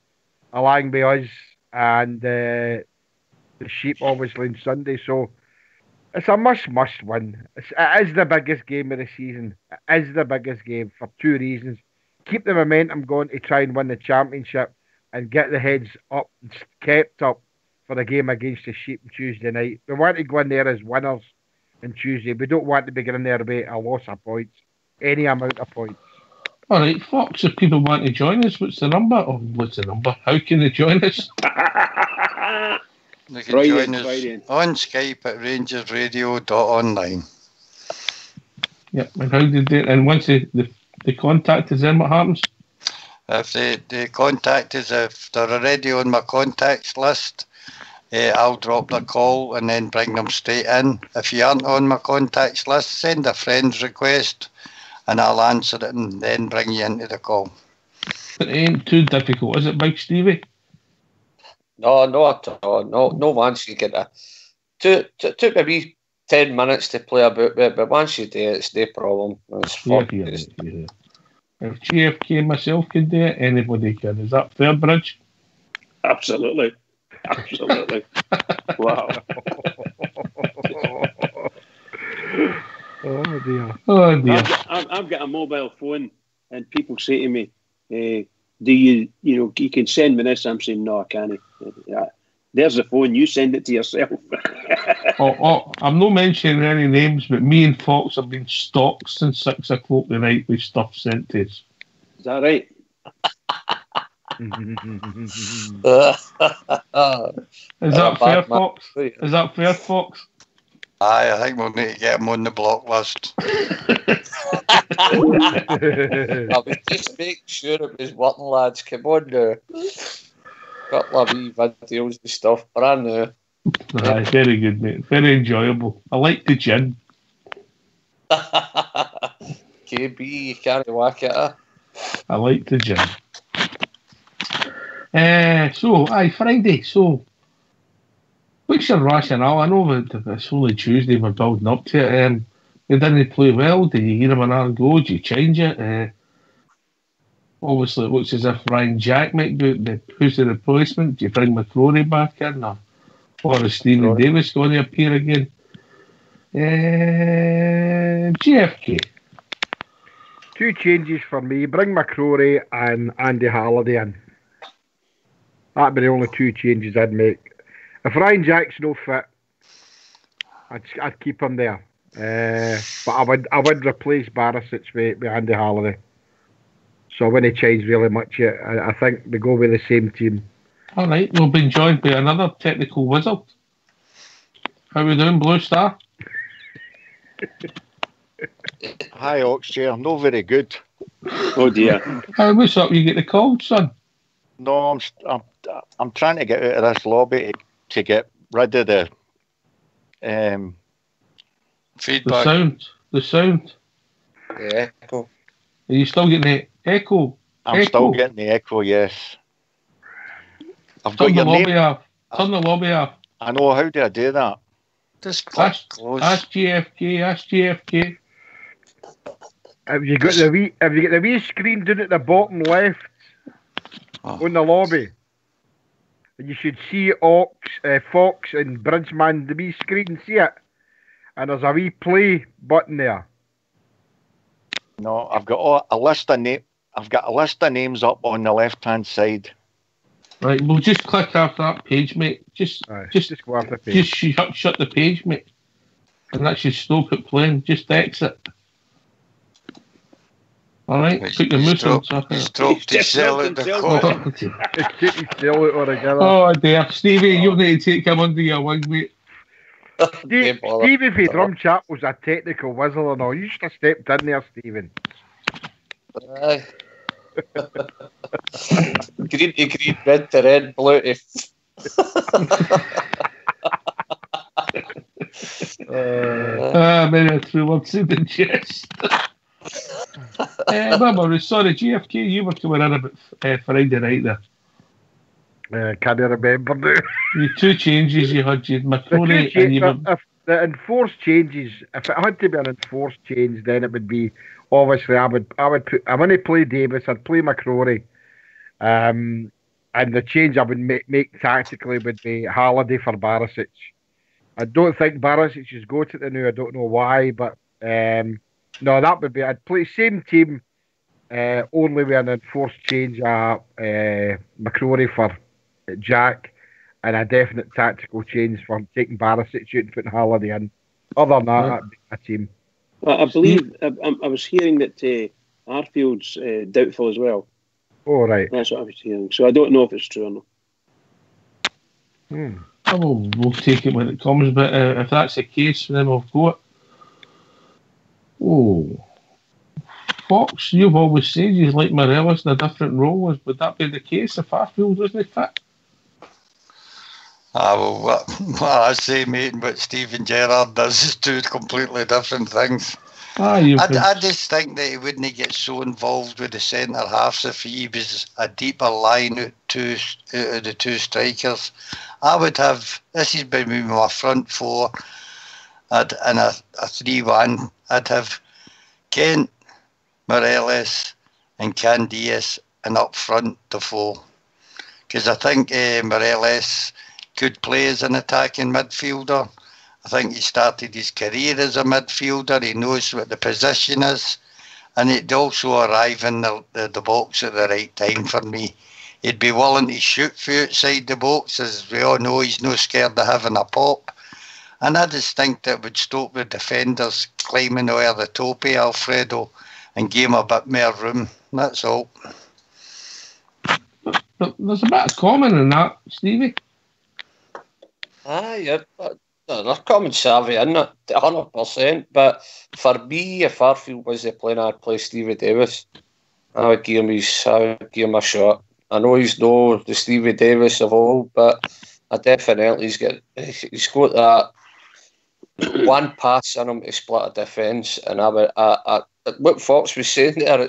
along with us, and the Sheep obviously on Sunday. So it's a must win. It is the biggest game of the season. It is the biggest game for two reasons. Keep the momentum going to try and win the championship, and get the heads up, kept up for the game against the Sheep on Tuesday night. We want to go in there as winners on Tuesday. We don't want to be going there with a loss of points, any amount of points. All right, Fox, if people want to join us, what's the number? How can they join us? They can join us on Skype at rangersradio.online. Yep, and how did they, and once they contact us, then what happens? If they contact us, if they're already on my contacts list, I'll drop the call and then bring them straight in. If you aren't on my contacts list, send a friend's request and I'll answer it and then bring you into the call. It ain't too difficult, is it, Big Stevie? No, not at all. No, once you get took maybe 10 minutes to play about it, but once you do it, it's no problem. It's fun. Yeah. If GFK and myself can do it, anybody can. Is that fair, Bridge? Absolutely. Wow. Oh dear. I've got a mobile phone, and people say to me, "Do you can send me this?" I'm saying, "No, I can't." Yeah. There's the phone. You send it to yourself. I'm not mentioning any names, but me and Fox have been stalked since 6 o'clock tonight with stuff sent to us. Is that right? Is that fair, Fox? Is that fair, Fox? Aye, I think we'll need to get him on the block list. I would just make sure it was working, lads. Come on now. Couple of wee videos and stuff, brand new. Aye, very good, mate. Very enjoyable. I like the gin. KB, you can't whack it, huh? I like the gin. Friday. So, what's your rationale? I know that it's only Tuesday, we're building up to it. They didn't play well. Did you give him another go? Did you change it? Obviously, it looks as if Ryan Jack might be who's the replacement. Do you bring McCrory back in, or is Stephen Davis going to appear again? GFK. Two changes for me. Bring McCrory and Andy Halliday in. That'd be the only two changes I'd make. If Ryan Jack's no fit, I'd keep him there. But I would replace Barisic with Andy Halliday. So I wouldn't change really much yet. I think we go with the same team. All right, we'll be joined by another technical wizard. How are we doing, Blue Star? Hi, Oxchair. No, very good. Oh dear. What's up? You get the cold, son? No, I'm trying to get out of this lobby to get rid of the feedback. The sound. Yeah, echo. Are you still getting the echo? I'm still getting the echo, yes. I've got your name. Turn the lobby off. I know. How do I do that? Just click close. Ask GFK. Have you got the wee screen down at the bottom left on the lobby? And you should see Fox and Bridgeman, the wee screen, see it? And there's a wee play button there. No, I've got a list of names up on the left-hand side. Right, we'll just click after that page, mate. Just go after the page. Just shut the page, mate. And that should stop it playing. Just exit. All right, put your moose on. He's dropped his cell at the corner. He's taking his cell out altogether. Oh dear, Stevie, you need to take him under your wing, mate. Stevie, if your drum chap was a technical whistle and all, you should have stepped in there, Stephen. Aye. Green to green, red to red, blue to... Maybe a true word to the chest. Remember, sorry, GFK, you were coming in about Friday night there. Can't remember now. You two changes you had, you McCrory and you were... If the enforced changes, if it had to be an enforced change, then it would be, obviously, I would put, I'm going to play Davis, I'd play McCrory. And the change I would make tactically would be Halliday for Barisic. I don't think Barisic should go to the new, I don't know why, but no, that would be, I'd play same team, only with an enforced change McCrory for Jack, and a definite tactical change for taking Barisic out and putting Halliday in. Other than that, that'd be a team. I believe, I was hearing that Arfield's doubtful as well. Oh, right. That's what I was hearing. So I don't know if it's true or not. We'll take it when it comes, but if that's the case, then we'll go it. Oh. Fox, you've always said you like Morelos in a different role. Would that be the case if Arfield doesn't fit? Well, what I say, mate, what Stephen Gerrard does is two completely different things. I just think that he wouldn't get so involved with the centre halves if he was a deeper line out of the two strikers. I would have, this has been my front four, in a 3-1, I'd have Kent, Morelos and Candias, and up front the four. Because I think Morelos could play as an attacking midfielder. I think he started his career as a midfielder. He knows what the position is. And he'd also arrive in the box at the right time for me. He'd be willing to shoot from outside the box. As we all know, he's no scared of having a pop. And I just think that would stop the defenders climbing over the top of Alfredo and give him a bit more room. That's all. But there's a bit of common in that, Stevie. Aye, they're common savvy, isn't it? 100%. But for me, if Arfield was the player, I'd play Stevie Davis. I would give him a shot. I know he's no the Stevie Davis of old, but I definitely he's got that one pass in him to split a defence. And what Fox was saying there,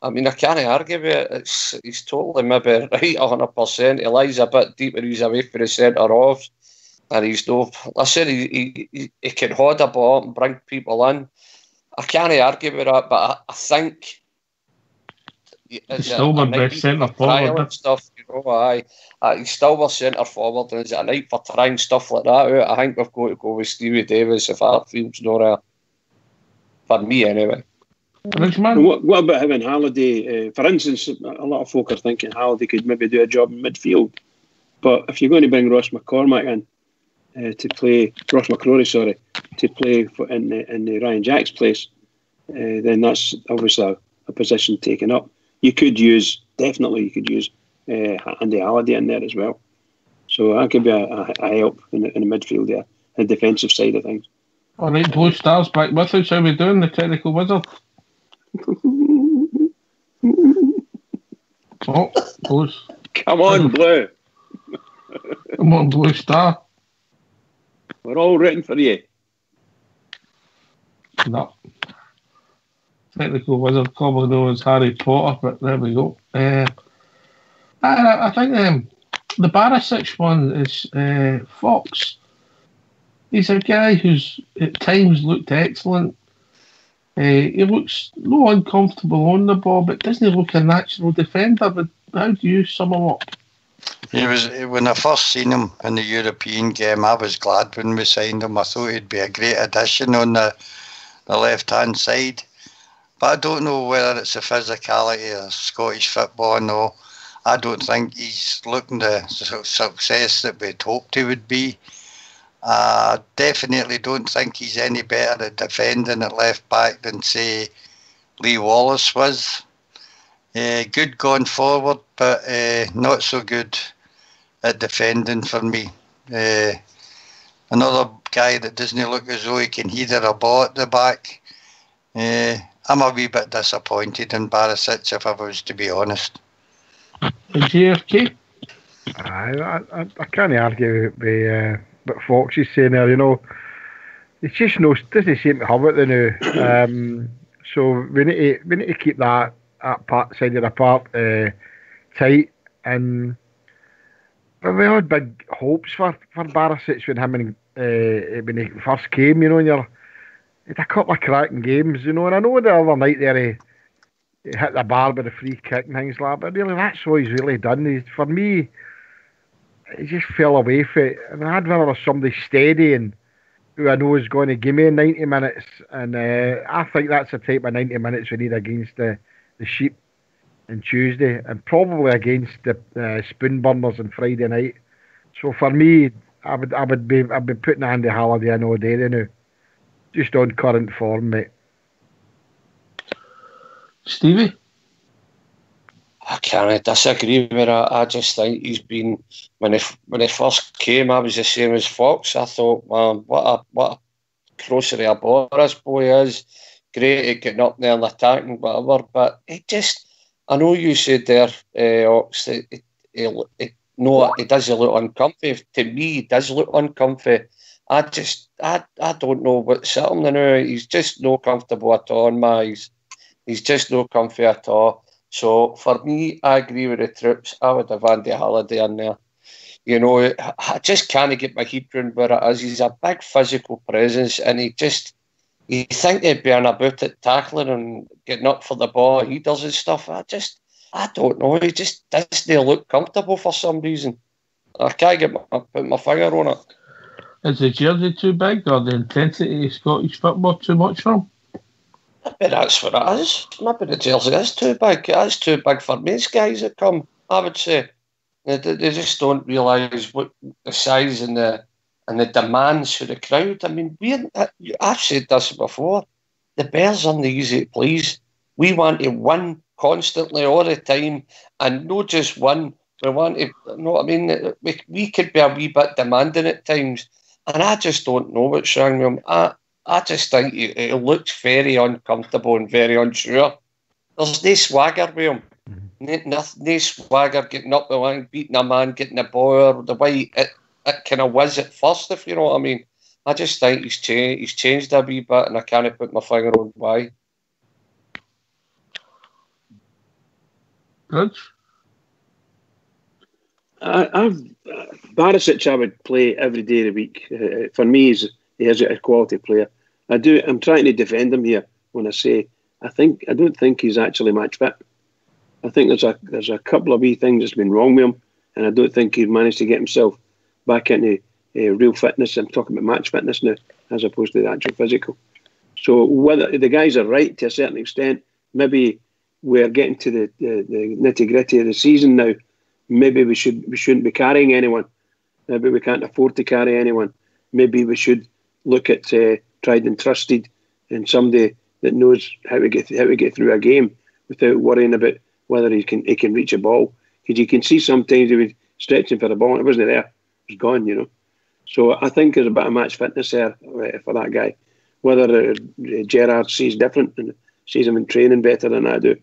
I can't argue with it. He's totally maybe right 100%. He lies a bit deeper, he's away for the centre halves. And he's no. Listen, he can hold a ball and bring people in. I can't argue with that, but I think he's still my best centre forward. Stuff, he's still my centre forward, and is it a night for trying stuff like that? I think we've got to go with Stevie Davis if Arfield's not there. For me, anyway. What about him and Halliday? For instance, a lot of folk are thinking Halliday could maybe do a job in midfield, but if you're going to bring Ross McCormack in. To play Ross McCrory, to play in the Ryan Jack's place, then that's obviously a position taken up. You could use Andy Halliday in there as well. So that could be a help in the midfield there, the defensive side of things. All right, Blue Stars back with us. How are we doing, the technical wizard? Blues. Come on, Blue. Come on, Blue Star. We're all rooting for you. No. Technical wizard probably known as Harry Potter, but there we go. I think the Barisic one is Fox. He's a guy who's at times looked excellent. He looks no uncomfortable on the ball, but doesn't he look a natural defender? But how do you sum him up? He was, when I first seen him in the European game, I was glad when we signed him. I thought he'd be a great addition on the left-hand side. But I don't know whether it's the physicality of Scottish football. No, I don't think he's looking the success that we'd hoped he would be. I definitely don't think he's any better at defending at left-back than, say, Lee Wallace was. Good going forward, but not so good at defending for me. Another guy that doesn't look as though he can header a ball at the back. I'm a wee bit disappointed in Barisic, if I was to be honest. JFK? I can't argue with what Fox is saying there, you know. It's just doesn't seem to have it now. So we need to keep that side of the park tight, and we had big hopes for Barisic when he first came, you know, and he had a couple of cracking games, you know, and I know the other night there he hit the bar with a free kick and things like that, but really that's all he's really done. For me, he just fell away from it. And I'd rather somebody steady and who I know is going to give me 90 minutes, and I think that's the type of 90 minutes we need against the Sheep on Tuesday, and probably against the Spoonburners on Friday night. So for me, I'd be putting Andy Halliday in all day now, just on current form, mate. Stevie? I can't disagree with that. I just think he's been, when he first came, I was the same as Fox. I thought, man, what a grocery of ball this boy is. Great at getting up there and attacking, whatever. But it just, I know you said there, Ox, he does look uncomfy. To me, he does look uncomfy. I don't know what's happening now. He's just no comfortable at all in my eyes. He's just no comfy at all. So for me, I agree with the troops. I would have Andy Halliday in there. You know, I just can't get my head around where it is. He's a big physical presence, and you think he'd be on about it, tackling and getting up for the ball, headers and stuff. I don't know. He just doesn't look comfortable for some reason. I can't put my finger on it. Is the jersey too big, or the intensity of Scottish football too much for him? Maybe that's what it is. Maybe the jersey is too big. It's too big for most guys that come, I would say. They just don't realise what the size and the demands for the crowd. I mean, I've said this before. The Bears aren't easy to please. We want to win constantly all the time, and not just win. We want to, you know what I mean? We could be a wee bit demanding at times, and I just don't know what's wrong with him. I just think he looks very uncomfortable and very unsure. There's no swagger with him. No swagger getting up the line, beating a man, getting the ball, or the way it kind of was at first, if you know what I mean. I just think he's changed a wee bit, and I can't put my finger on why. Good. Barisic, I would play every day of the week. For me, he is a quality player. I'm trying to defend him here when I say I don't think he's actually match fit. I think there's a couple of wee things that's been wrong with him, and I don't think he's managed to get himself back into real fitness. I'm talking about match fitness now, as opposed to the actual physical. So whether the guys are right to a certain extent, maybe we're getting to the nitty gritty of the season now. Maybe we shouldn't be carrying anyone. Maybe we can't afford to carry anyone. Maybe we should look at tried and trusted and somebody that knows how to get through a game without worrying about whether he can reach a ball. Because you can see sometimes he was stretching for the ball and it wasn't there. It was gone, you know. So I think there's a bit of match fitness there for that guy. Whether Gerrard sees different and sees him in training better than I do.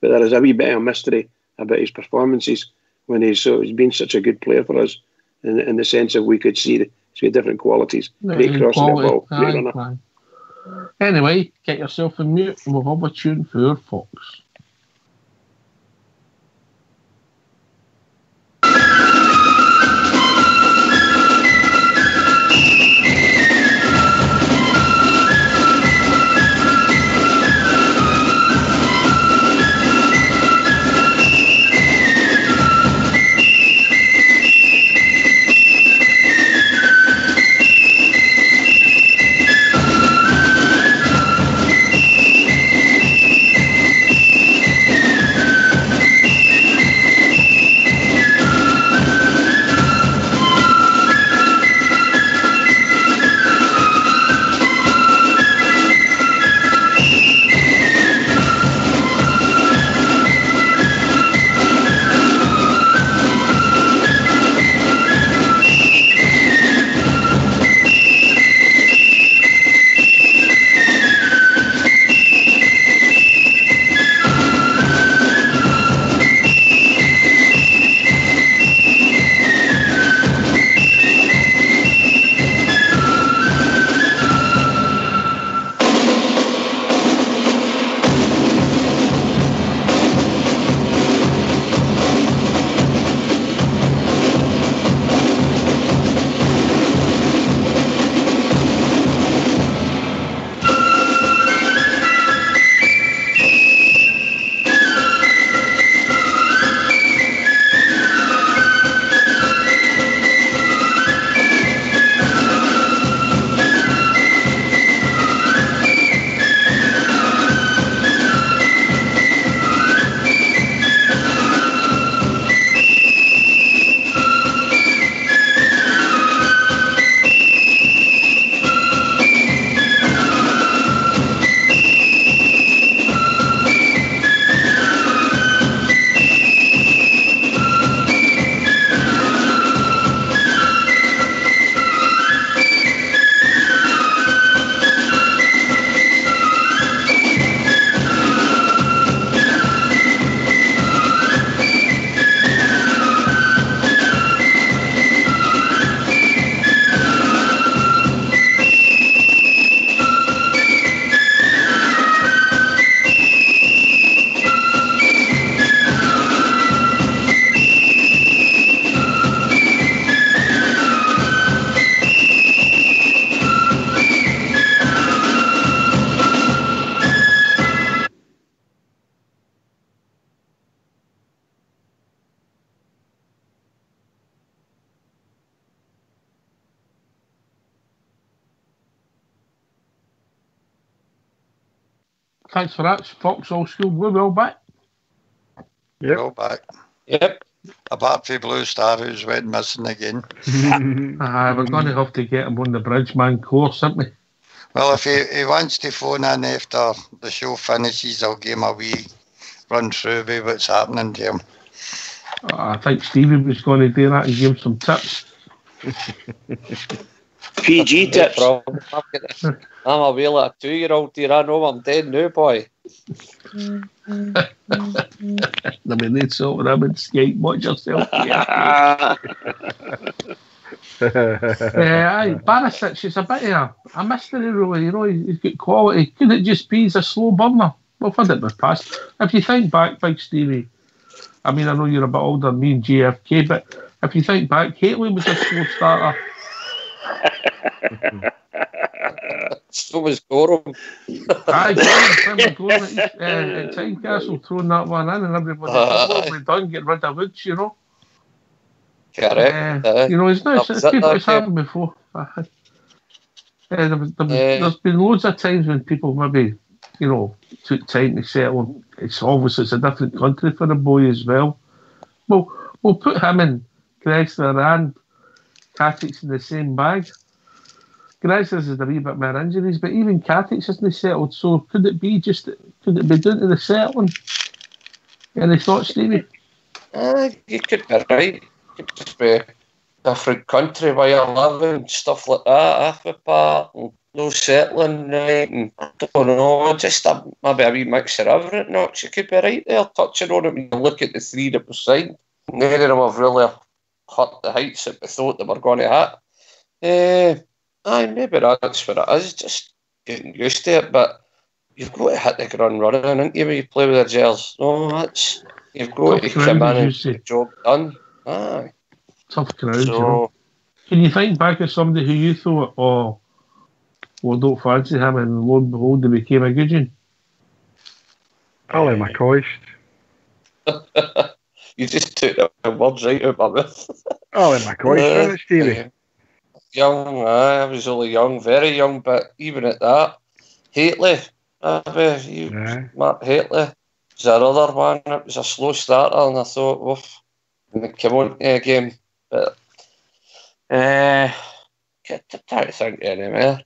But there is a wee bit of mystery about his performances when he's been such a good player for us in the sense of we could see he's got different qualities. Great crossing the ball, great runner. Anyway, get yourself in mute and we'll have a tune for Fox. Thanks for that. Fox All School. We're well back. We're all back. Yep. Apart from Blue Star, who's went missing again. We're going to have to get him on the Bridgeman course, aren't we? Well, if he wants to phone in after the show finishes, I'll give him a wee run through with what's happening to him. I think Stevie was going to do that and give him some tips. PG tips. I'm a wheel at a 2-year-old here. I know I'm dead now, boy. I mean, they sort of him and skate. Watch yourself. Barisic is a bit of a mystery, really. You know, he's got quality. Could it just be he's a slow burner? We've had it in the past. If you think back, Big Stevie, I mean, I know you're a bit older than me and JFK, but if you think back, Hateley was a slow starter. So was Gorham. Aye, Gorham at Tynecastle throwing that one in, and everybody said, what have we done? Get rid of Woods, you know? Correct. You know, it's happened before. There's been loads of times when people maybe, you know, took time to settle. It's obvious it's a different country for the boy as well. We'll put him in Gressler and Katich in the same bag. Gressler's has a wee bit more injuries, but even Katich isn't settled. So could it be down to the settling? Any thoughts, Stevie? You could be right. Could just be a different country where you live and stuff like that, but no settling, right? And I don't know, just maybe a wee mixture of everything. No, you could be right there, touching on it when you look at the three that were signed. Neither of them have really hit the heights that we thought they were going to hit. Maybe that's what it is, just getting used to it, but you've got to hit the ground running, haven't you, when you play with the gels? No, you've got to come in and get the job done. Aye. Tough crowd, you know. Can you think back of somebody who you thought, don't fancy him, and lo and behold, they became a good one? Ally McCoist. You just took the words right out of my mouth. Ally McCoist, Stevie. Young, I was only young, very young, but even at that, Hateley, Mark Hateley was another one. It was a slow starter, and I thought, woof. And they came on to a game, but can't think anymore.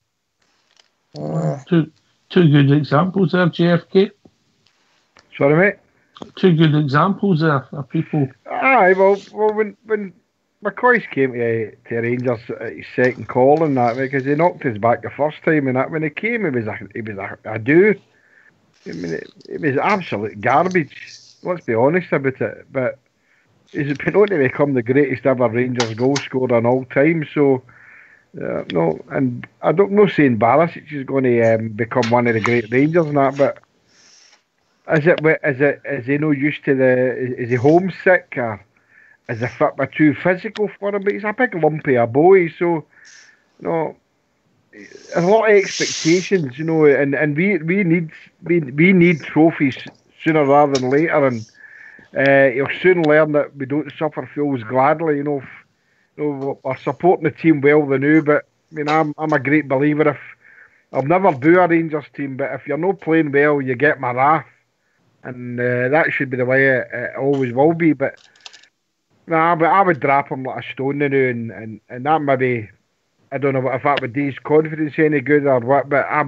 Two good examples there, JFK. Sorry, mate. Two good examples there of people. Aye, well, when McCoist came to Rangers at his second call and that, because he knocked us back the first time, and that when he came, he was a do. I mean, it was absolute garbage. Let's be honest about it, but. He's been on to become the greatest ever Rangers goal scorer in all time. So, no, and I don't know saying Barisic is going to become one of the great Rangers and that, but is he no used to is he homesick, or is the fit bit too physical for him? But he's a big lumpy a boy, so no, there's a lot of expectations, you know, and we need trophies sooner rather than later, and. He'll soon learn that we don't suffer fools gladly. You know, we're supporting the team well the new, but I mean, I'm a great believer. If I'll never boo a Rangers team, but if you're not playing well, you get my wrath, and that should be the way it always will be. But I would drop him like a stone now, and that maybe I don't know if that would do his confidence any good or what. But I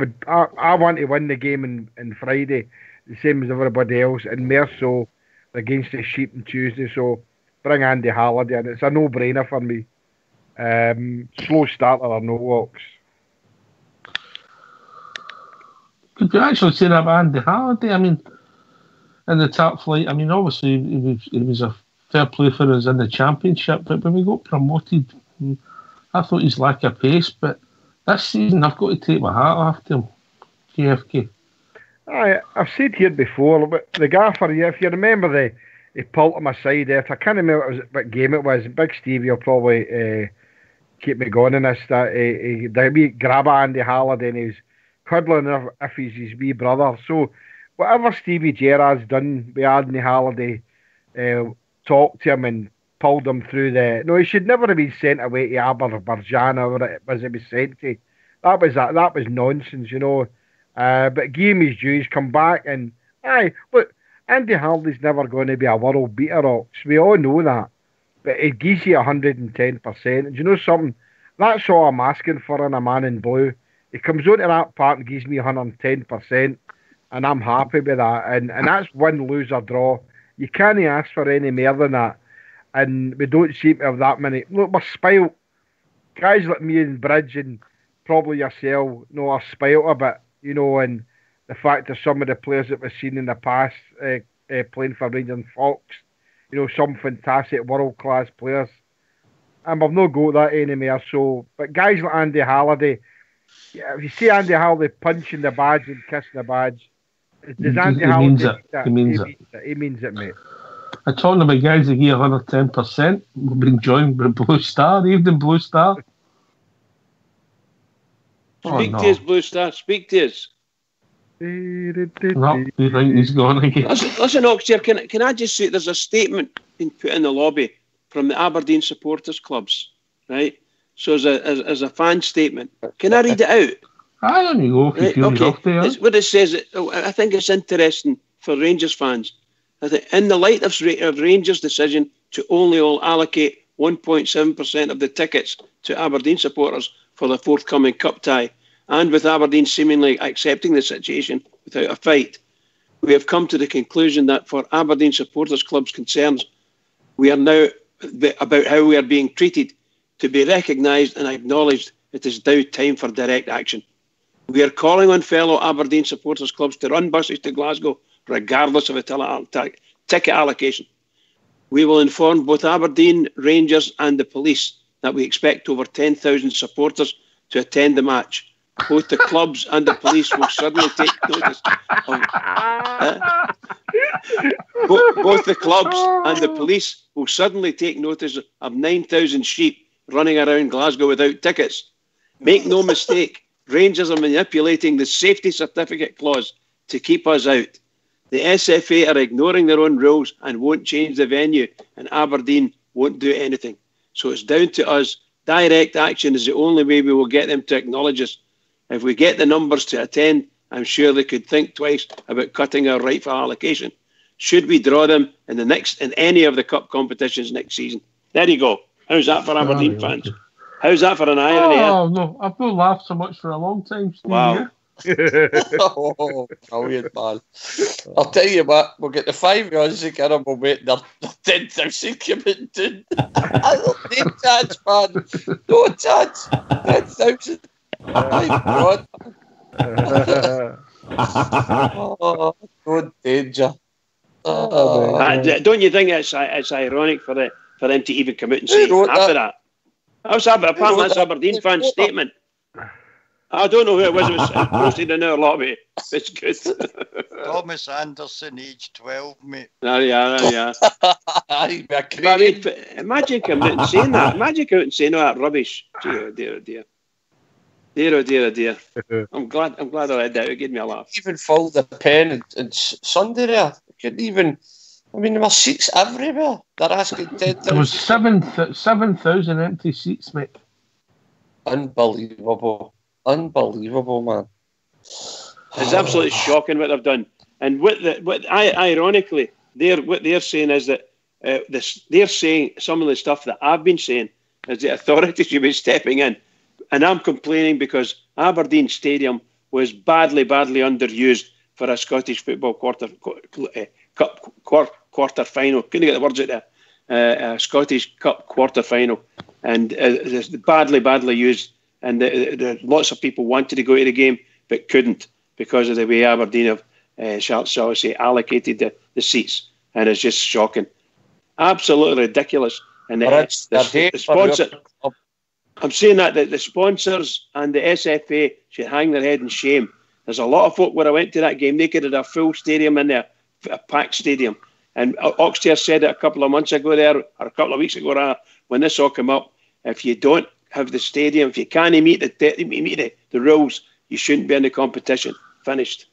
want to win the game on Friday, the same as everybody else, and more so against the Sheep on Tuesday, so bring Andy Halliday in. It's a no-brainer for me. Slow starter or no walks. Could you actually say that about Andy Halliday? I mean, in the top flight, I mean, obviously he was a fair play for us in the Championship, but when we got promoted, I thought he's lack of pace, but this season I've got to take my hat off to him, JFK. I've said here before, but the gaffer, if you remember he pulled him aside after, I can't remember what game it was. Big Stevie will probably keep me going in this. He grab Andy Halliday and he was cuddling if he's his wee brother. So whatever Stevie Gerrard's done with Andy Halliday, talked to him and pulled him through he should never have been sent away to Azerbaijan or it was sent to. That was nonsense, you know. But give him his due. He's come back, and aye, look, Andy Harley's never going to be a world beater, Ox. We all know that. But it gives you 110%. And you know something? That's all I'm asking for in a man in blue. He comes onto that part and gives me 110%, and I'm happy with that. And that's win, lose, or draw. You can't ask for any more than that. And we don't seem to have that many. Look, we're spoilt. Guys like me and Bridge and probably yourself are spoilt a bit, and the fact that some of the players that we've seen in the past playing for Rangers and Fox, some fantastic world-class players. And we've not got that anymore. So, but guys like Andy Halliday, if you see Andy Halliday punching the badge and kissing the badge, does Andy Halliday means it. He means it. He means it, mate. I'm talking about guys that give 110%. We've been joined by Blue Star, even Blue Star. Speak to us, Blue Star. Speak to us. No, he's gone again. Listen, Ox, here, can I just say there's a statement being put in the lobby from the Aberdeen supporters clubs, right? So as a fan statement, can I read it out? I don't know if you feel off there. It's what it says. I think it's interesting for Rangers fans. I think in the light of Rangers' decision to only allocate 1.7% of the tickets to Aberdeen supporters for the forthcoming cup tie, and with Aberdeen seemingly accepting the situation without a fight, we have come to the conclusion that for Aberdeen supporters clubs' concerns, we are now about how we are being treated to be recognised and acknowledged. It is now time for direct action. We are calling on fellow Aberdeen supporters clubs to run buses to Glasgow regardless of a ticket allocation. We will inform both Aberdeen, Rangers and the police that we expect over 10,000 supporters to attend the match. Both the clubs and the police will suddenly take notice of... Both the clubs and the police will suddenly take notice of 9,000 sheep running around Glasgow without tickets. Make no mistake, Rangers are manipulating the safety certificate clause to keep us out. The SFA are ignoring their own rules and won't change the venue, and Aberdeen won't do anything. So it's down to us. Direct action is the only way we will get them to acknowledge us. If we get the numbers to attend, I'm sure they could think twice about cutting our rightful allocation. Should we draw them in any of the cup competitions next season? There you go. How's that for Aberdeen fans? How's that for an irony? Oh, no. I've not laughed so much for a long time, Steve. Wow. Oh, brilliant, man. I'll tell you what, we'll get the 5 runs together, we'll wait their 10,000 coming in. I don't need chance, man. No chance. 10,000. My God. Oh, no danger. Don't you think it's ironic for them to even come out and say after that? Apparently that's Aberdeen fan statement. I don't know who it was. It was posted in our lobby. It's good. Thomas Anderson, age 12, mate. Yeah. Imagine coming out and saying that. Imagine coming out and saying all that rubbish. Dear. Dear. I'm glad I read that. It gave me a laugh. Even fold the pen and Sunday there. Couldn't even. I mean, there were seats everywhere. They're asking 10,000. There was 7,000 empty seats, mate. Unbelievable, man. It's absolutely shocking what they've done. And ironically, what they're saying is that they're saying some of the stuff that I've been saying is the authorities should be stepping in. And I'm complaining because Aberdeen Stadium was badly underused for a Scottish football quarter final. Couldn't get the words out there. Scottish Cup quarter final, and it's badly used. And lots of people wanted to go to the game but couldn't because of the way Aberdeen have, shall I say, allocated the seats, and it's just shocking, absolutely ridiculous. And the sponsor. I'm saying that the sponsors and the SFA should hang their head in shame. There's a lot of folk when I went to that game, they could have a full stadium in there, a packed stadium. And Oxtear said it a couple of months ago there, or a couple of weeks ago, when this all came up. If you don't have the stadium, if you can't meet the rules, you shouldn't be in the competition. Finished.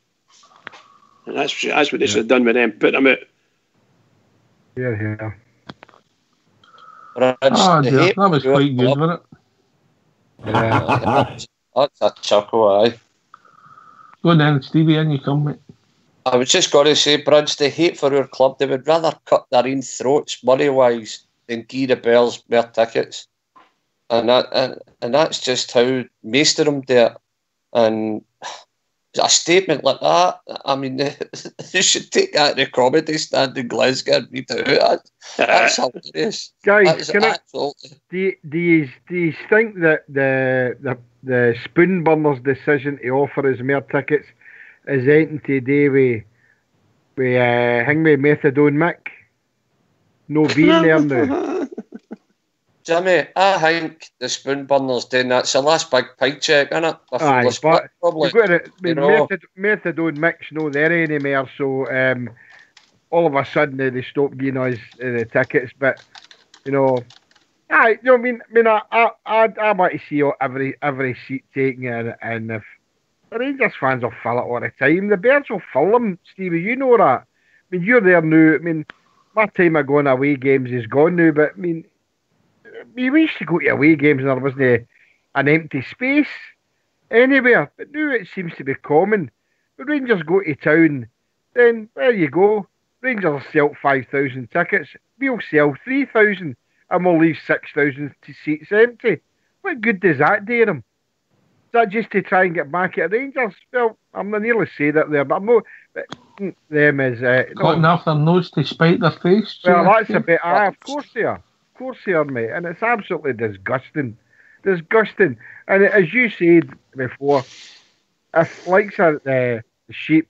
And that's what they should have done with them. Put them out. Yeah. That was quite good, wasn't it? Yeah, that's a chuckle, aye. Go on then, Stevie, in you come, mate. I was just going to say, Bruds, they hate for our club. They would rather cut their own throats money-wise than give the Bears more tickets. And that's just how most of them do it. And a statement like that, I mean, they should take that to the comedy stand in Glasgow and read it out. That's hilarious. Guys, Absolutely. do you think that the Spoon Burners decision to offer us more tickets is anything to do with Hingway Methadone Mick? No being there now. Jimmy, I think the Spoon Burners doing that's the last big pig check, isn't it? Aye, but probably. Methadone Mick's no there anymore, so all of a sudden they stopped giving us the tickets. But I want to see every seat taken, and if the Rangers fans will fill it all the time, the Bears will fill them. Stevie, you know that. I mean, you're there now. I mean, my time of going away games is gone now, but I mean, we used to go to away games and there wasn't an empty space anywhere. But now it seems to be common. The Rangers go to town, then there you go. Rangers sell 5,000 tickets. We'll sell 3,000 and we'll leave 6,000 seats empty. What good does that do them? Is that just to try and get back at Rangers? Well, I'm not nearly say that there, but I'm not. Them is cutting off their nose to spite their face. Well, that's a bit. Of course they are. Of course they are, mate. And it's absolutely disgusting. Disgusting. And as you said before, if likes the sheep,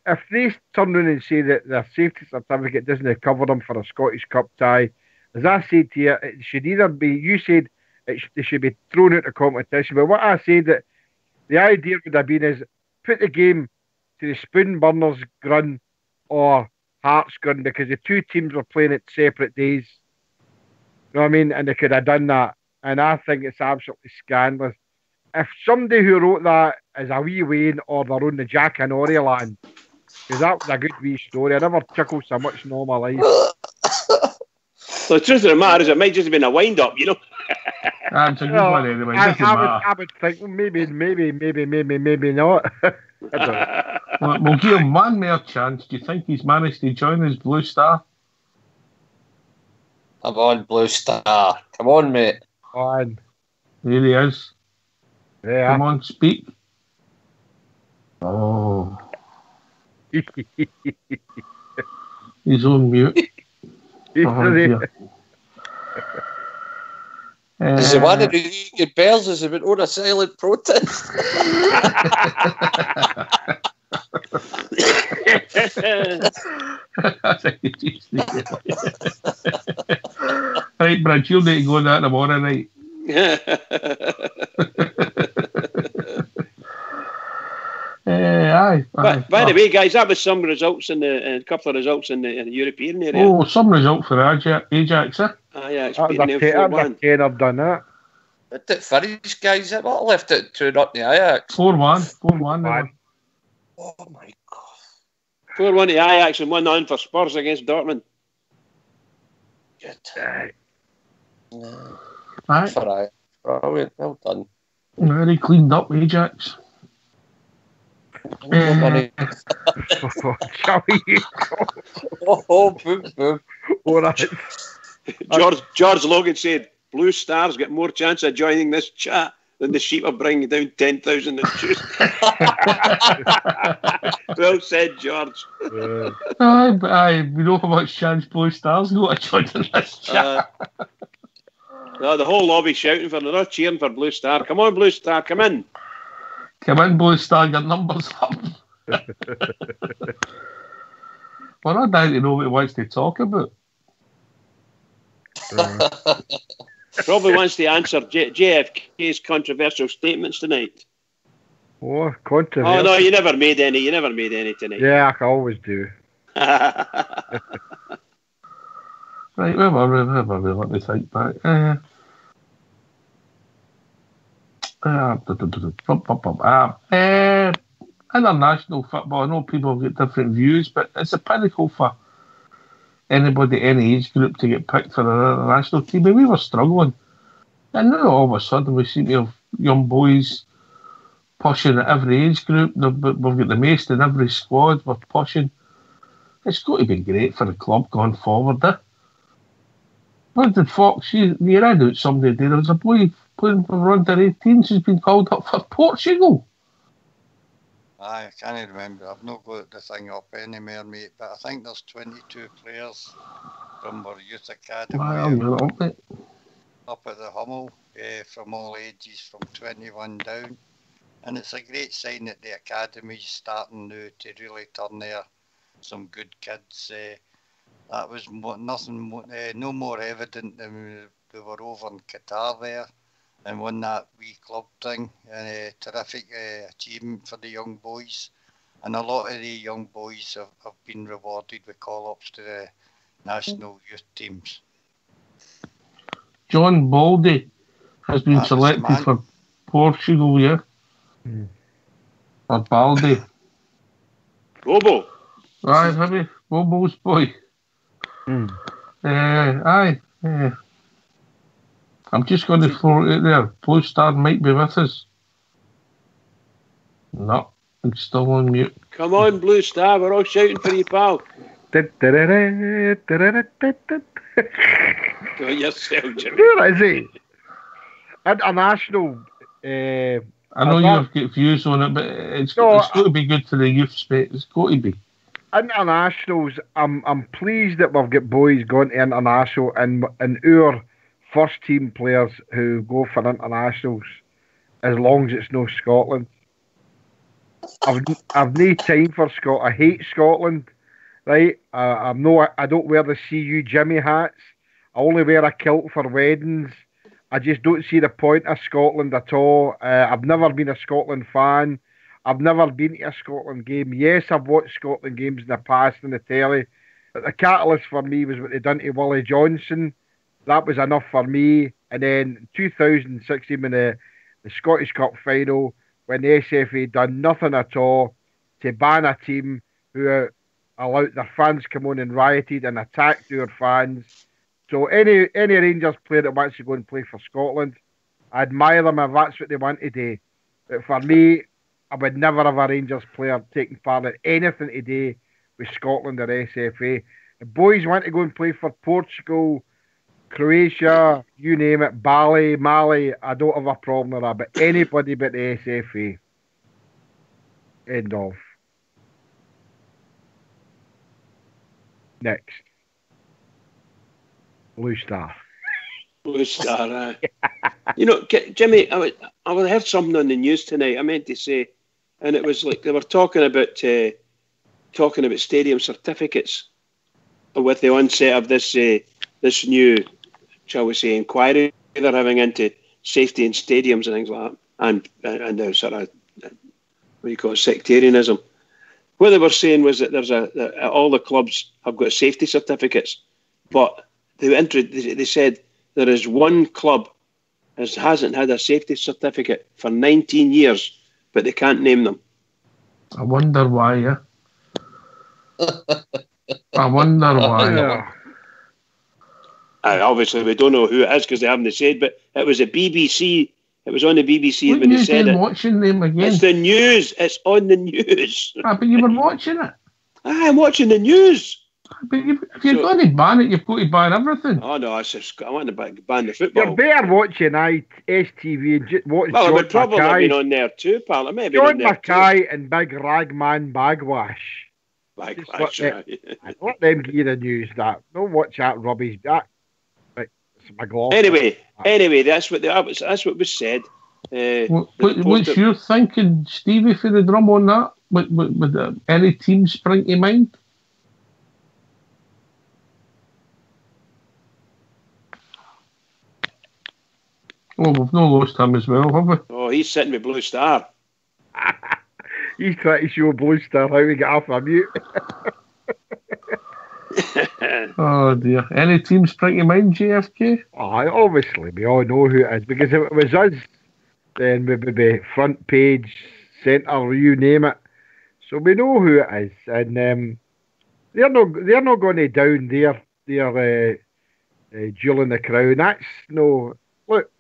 if they turn around and say that their safety certificate doesn't cover them for a Scottish Cup tie, as I said to you, it should either be. You said they should be thrown out of competition. But what I said that the idea would have been is put the game to the Spoon Burners Grun or Hearts Grun, because the two teams were playing at separate days. You know what I mean? And they could have done that. And I think it's absolutely scandalous. If somebody who wrote that is a wee Wayne or they're on the Jack and Ori land, because that was a good wee story. I never chuckled so much in all my life. So the truth of the matter is it might just have been a wind-up, you know? That's a good one anyway. I would think, well, maybe not. We'll give him one more chance. Do you think he's managed to join his Blue Star? Come on, Blue Star. Come on, mate. Come on. Here he is. Yeah. Come on, speak. Oh. He's on mute. Is it one of the Union Bears? Is it on a silent protest? Right, Brad, you'll need to go on that tomorrow night. Aye. By the way, guys, that was some results a couple of results in the European area. Oh, some result for Ajax, eh? Ajax That was a tenner done that. What did Furry's guys at? What left it 2-0 the Ajax? 4-1. 4-1. Oh my god. 4-1 to Ajax and 1-0 for Spurs against Dortmund. Good. Aye. For Ajax. Brilliant. Well done. Very cleaned up Ajax. Boom, boom. All right. George Logan said, Blue Stars get more chance of joining this chat than the sheep are bringing down 10,000 in Tuesday. Well said, George. Aye, we know how much chance Blue Stars got to join in this chat. No, the whole lobby shouting for, they're not cheering for Blue Star. Come on, Blue Star, come in. Come in, Blue Star, your numbers up. We're not down to know what he wants to talk about. Probably wants to answer JFK's controversial statements tonight. Oh, controversial. Oh, no, you never made any tonight. Yeah, I always do. Right, whatever we want to think back. International football, I know people have got different views, but it's a pinnacle for anybody, any age group to get picked for an international team. And we were struggling. And now all of a sudden we seem to have young boys pushing at every age group. We've got the most in every squad. We're pushing. It's got to be great for the club going forward. When did Fox, you read out somebody there was a boy playing for under 18s who's been called up for Portugal. I can't remember. I've not got the thing up anymore, mate. But I think there's 22 players from our youth academy up at the Hummel, from all ages, from 21 down. And it's a great sign that the academy's starting now to really turn there some good kids. That was no more evident than we were over in Qatar there and won that wee club thing. And a terrific achievement for the young boys. And a lot of the young boys have been rewarded with call-ups to the national youth teams. John Baldy has been selected for Portugal, yeah? Or Baldy. Bobo. Aye, maybe. Bobo's boy. Aye. I'm just going to throw it there. Blue Star might be with us. No, I'm still on mute. Come on, Blue Star. We're all shouting for you, pal. Go yourself, Jimmy. Where is he? International. I know you've got views on it, but it's got to be good for the youth space. It's got to be. Internationals, I'm pleased that we've got boys going to international and our first team players who go for internationals, as long as it's no Scotland. I've no time for Scotland. I hate Scotland, right? I don't wear the CU Jimmy hats. I only wear a kilt for weddings. I just don't see the point of Scotland at all. I've never been a Scotland fan. I've never been to a Scotland game. Yes, I've watched Scotland games in the past on the telly. But the catalyst for me was what they done to Willie Johnson. That was enough for me. And then 2016, when the Scottish Cup final, when the SFA done nothing at all to ban a team who allowed their fans come on and rioted and attacked our fans. So any Rangers player that wants to go and play for Scotland, I admire them if that's what they want to do. But for me, I would never have a Rangers player taking part in anything to do with Scotland or SFA. If boys want to go and play for Portugal, Croatia, you name it, Bali, Mali, I don't have a problem with that. But anybody but the SFA. End of. Next. Blue Star. Blue Star, You know, Jimmy, I heard something on the news tonight. I meant to say, and it was like they were talking about stadium certificates with the onset of this new, shall we say, inquiry they're having into safety in stadiums and things like that, and the sort of what do you call it, sectarianism. What they were saying was that there's all the clubs have got safety certificates, but they said there is one club hasn't had a safety certificate for 19 years, but they can't name them. I wonder why, yeah. I wonder why. Yeah. Obviously, we don't know who it is because they haven't said, but it was a BBC. It was on the BBC what when they said it. Watching them again? It's the news. It's on the news. But you were watching it. I'm watching the news. But if you're going to ban it, you've got to ban everything. Oh no, I want to ban the football. You're better watching STV and watch Well, John it would probably have Mackay. been on there too, pal. It may have been John on there Mackay and Big Ragman Bagwash. Bagwash. Let them give you the news. That don't watch that rubbish. That it's my gloss. Anyway, that's what was said. What's your thinking, Stevie, for the drum on that? Would any team spring to mind? Oh, we've not lost him as well, have we? Oh, he's sitting with Blue Star. He's trying to show Blue Star how to get off a mute. Oh dear. Any team spring to mind, JFK? Obviously, we all know who it is, because if it was us, then we would be front page, centre, you name it. So we know who it is, and they're not going to down their jewel in the crown. That's no look.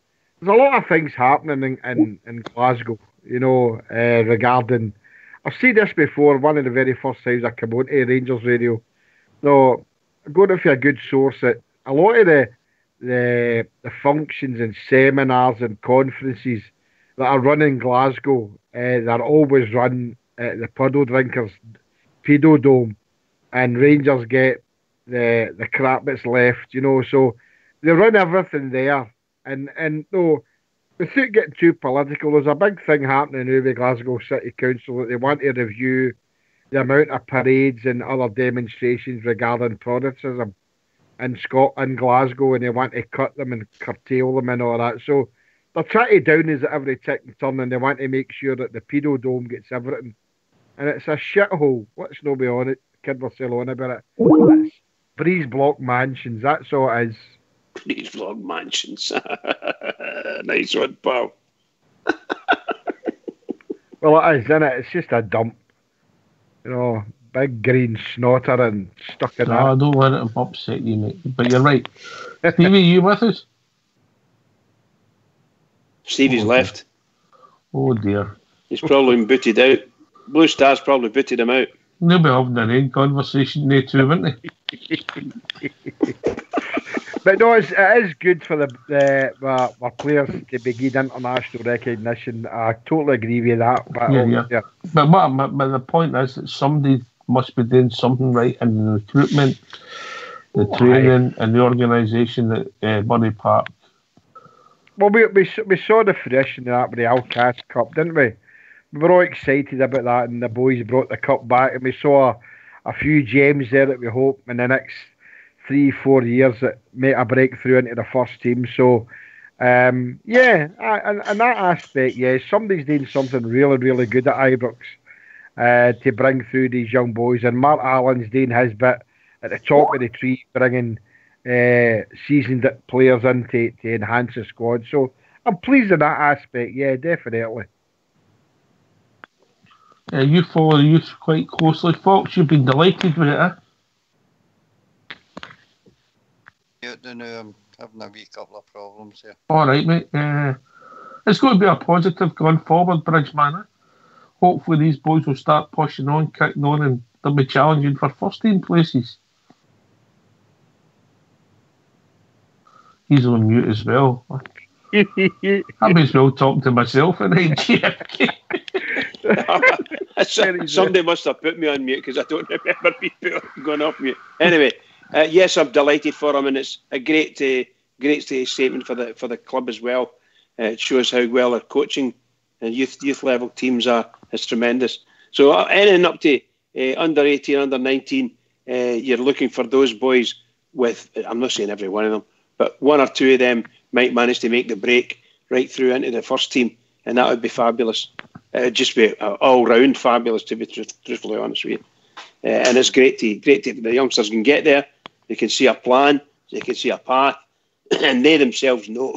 a lot of things happening in Glasgow, regarding. I've seen this before. One of the very first times I came on to Rangers Radio. No, going for a good source that a lot of the functions and seminars and conferences that are run in Glasgow, they're always run at the Puddle Drinkers Pedo Dome, and Rangers get the crap that's left, so they run everything there. And no, without getting too political, there's a big thing happening now with Glasgow City Council that they want to review the amount of parades and other demonstrations regarding Protestantism in Glasgow, and they want to cut them and curtail them and all that. So they're trying to down us at every tick and turn, and they want to make sure that the Pedo Dome gets everything. And it's a shithole. Let's not be on it. Kid was still on about it. It's Breeze Block Mansions. That's all it is. Breeze Block Mansions. Nice one, pal. Well, it is, isn't it? It's just a dump. Big green snotter and stuck in that. I don't want it to upset you, mate. But you're right. Stevie, you with us? Stevie's left. Oh, dear. He's probably been booted out. Blue Star's probably booted him out. They'll be having their own conversation, they too, won't they? But no, it is good for our players to be given international recognition. I totally agree with that. But yeah. But the point is that somebody must be doing something right in the recruitment, the training, and the organisation at Murray Park. Well, we saw the fruition of that with the Alcast Cup, didn't we? We were all excited about that, and the boys brought the cup back, and we saw a few gems there that we hope in the next 3-4 years that make a breakthrough into the first team. So, in that aspect, somebody's doing something really, really good at Ibrox to bring through these young boys, and Mark Allen's doing his bit at the top of the tree, bringing seasoned players in to enhance the squad. So, I'm pleased in that aspect, definitely. You follow the youth quite closely, Fox. You've been delighted with it, eh? Yeah, I'm having a wee couple of problems here. All right, mate. It's going to be a positive going forward, Bridgeman. Eh? Hopefully these boys will start pushing on, kicking on, and they'll be challenging for first team places. He's on mute as well. I may as well talk to myself in AGFK. Somebody must have put me on mute because I don't remember people going off mute. Anyway, yes, I'm delighted for him, and it's a great statement for the club as well. It shows how well our coaching and youth level teams are. It's tremendous. So anything up to under 18, under 19, you're looking for those boys with. I'm not saying every one of them, but one or two of them might manage to make the break right through into the first team, and that would be fabulous. It'd just be all round fabulous, to be truthfully honest with you. And it's great to the youngsters can get there. They can see a plan, they can see a path, and they themselves know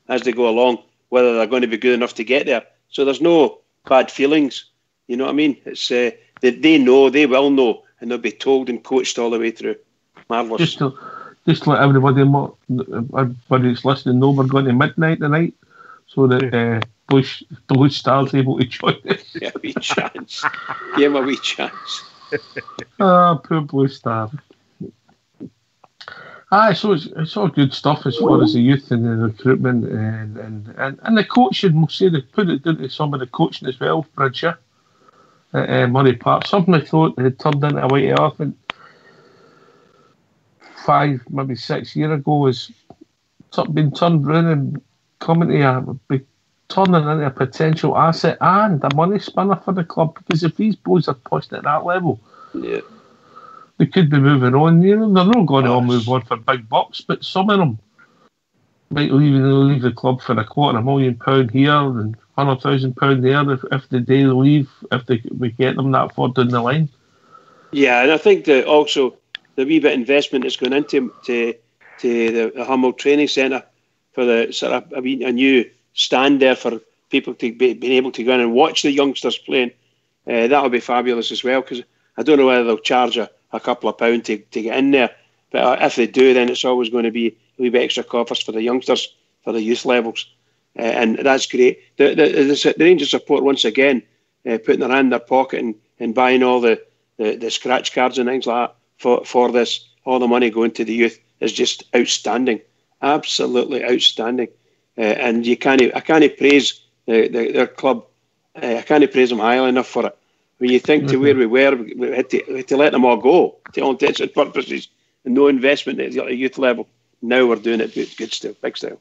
as they go along whether they're going to be good enough to get there. So there's no bad feelings. You know what I mean? It's they know, they will know, and they'll be told and coached all the way through. Marvellous. Just to let everybody that's listening know, we're going to midnight tonight, so that Blue Star's able to join us. Yeah, a wee chance. Give him a wee chance. Poor Blue Star. So it's all good stuff as far as the youth and the recruitment and the coaching. We'll say they put it into some of the coaching as well, Bridger, at Murray Park. Something I thought had turned into a white elephant 5, maybe 6 years ago has been turned around and coming to turning into a potential asset and a money spinner for the club, because if these boys are pushed at that level, they could be moving on. They're not going to all move on for big bucks, but some of them might leave the club for £250,000 here and £100,000 there if the day they leave, we get them that far down the line. Yeah, and I think that also the wee bit investment that's going into the Hummel Training Centre for the sort of a new stand there for people to be able to go in and watch the youngsters playing. That'll be fabulous as well, because I don't know whether they'll charge a couple of pounds to get in there, but if they do, then it's always going to be a wee bit extra coffers for the youngsters, for the youth levels. and that's great. The Rangers support once again, putting their hand in their pocket and buying all the scratch cards and things like that for this. All the money going to the youth is just outstanding, absolutely outstanding. And I can't praise their club. I can't praise them highly enough for it. When you think to where we were, we had to let them all go to all intents and purposes, and no investment at the youth level. Now we're doing it good style, big style.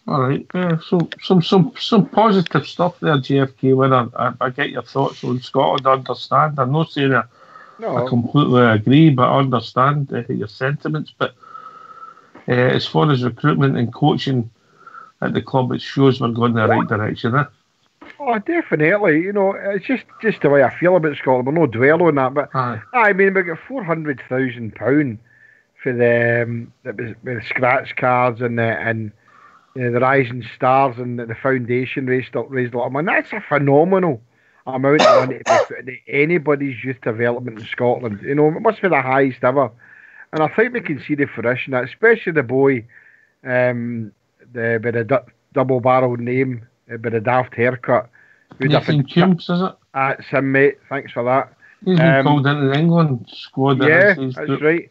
All right, so some positive stuff there, JFK. When I get your thoughts on Scotland, I understand. I'm not saying I completely agree, but I understand your sentiments. But as far as recruitment and coaching at the club, it shows we're going in the right direction. Oh, definitely. You know, it's just the way I feel about Scotland. We're not dwell on that, but I mean, we got £400,000 for the scratch cards and the Rising Stars, and the foundation raised a lot of money. That's a phenomenal amount of money to be put into anybody's youth development in Scotland. You know, it must be the highest ever. And I think we can see the fruition, especially the boy with the double-barreled name, with the daft haircut. Nathan Coombs, is it? That's him, mate. Thanks for that. He's been called into the England squad. Yeah, that's right.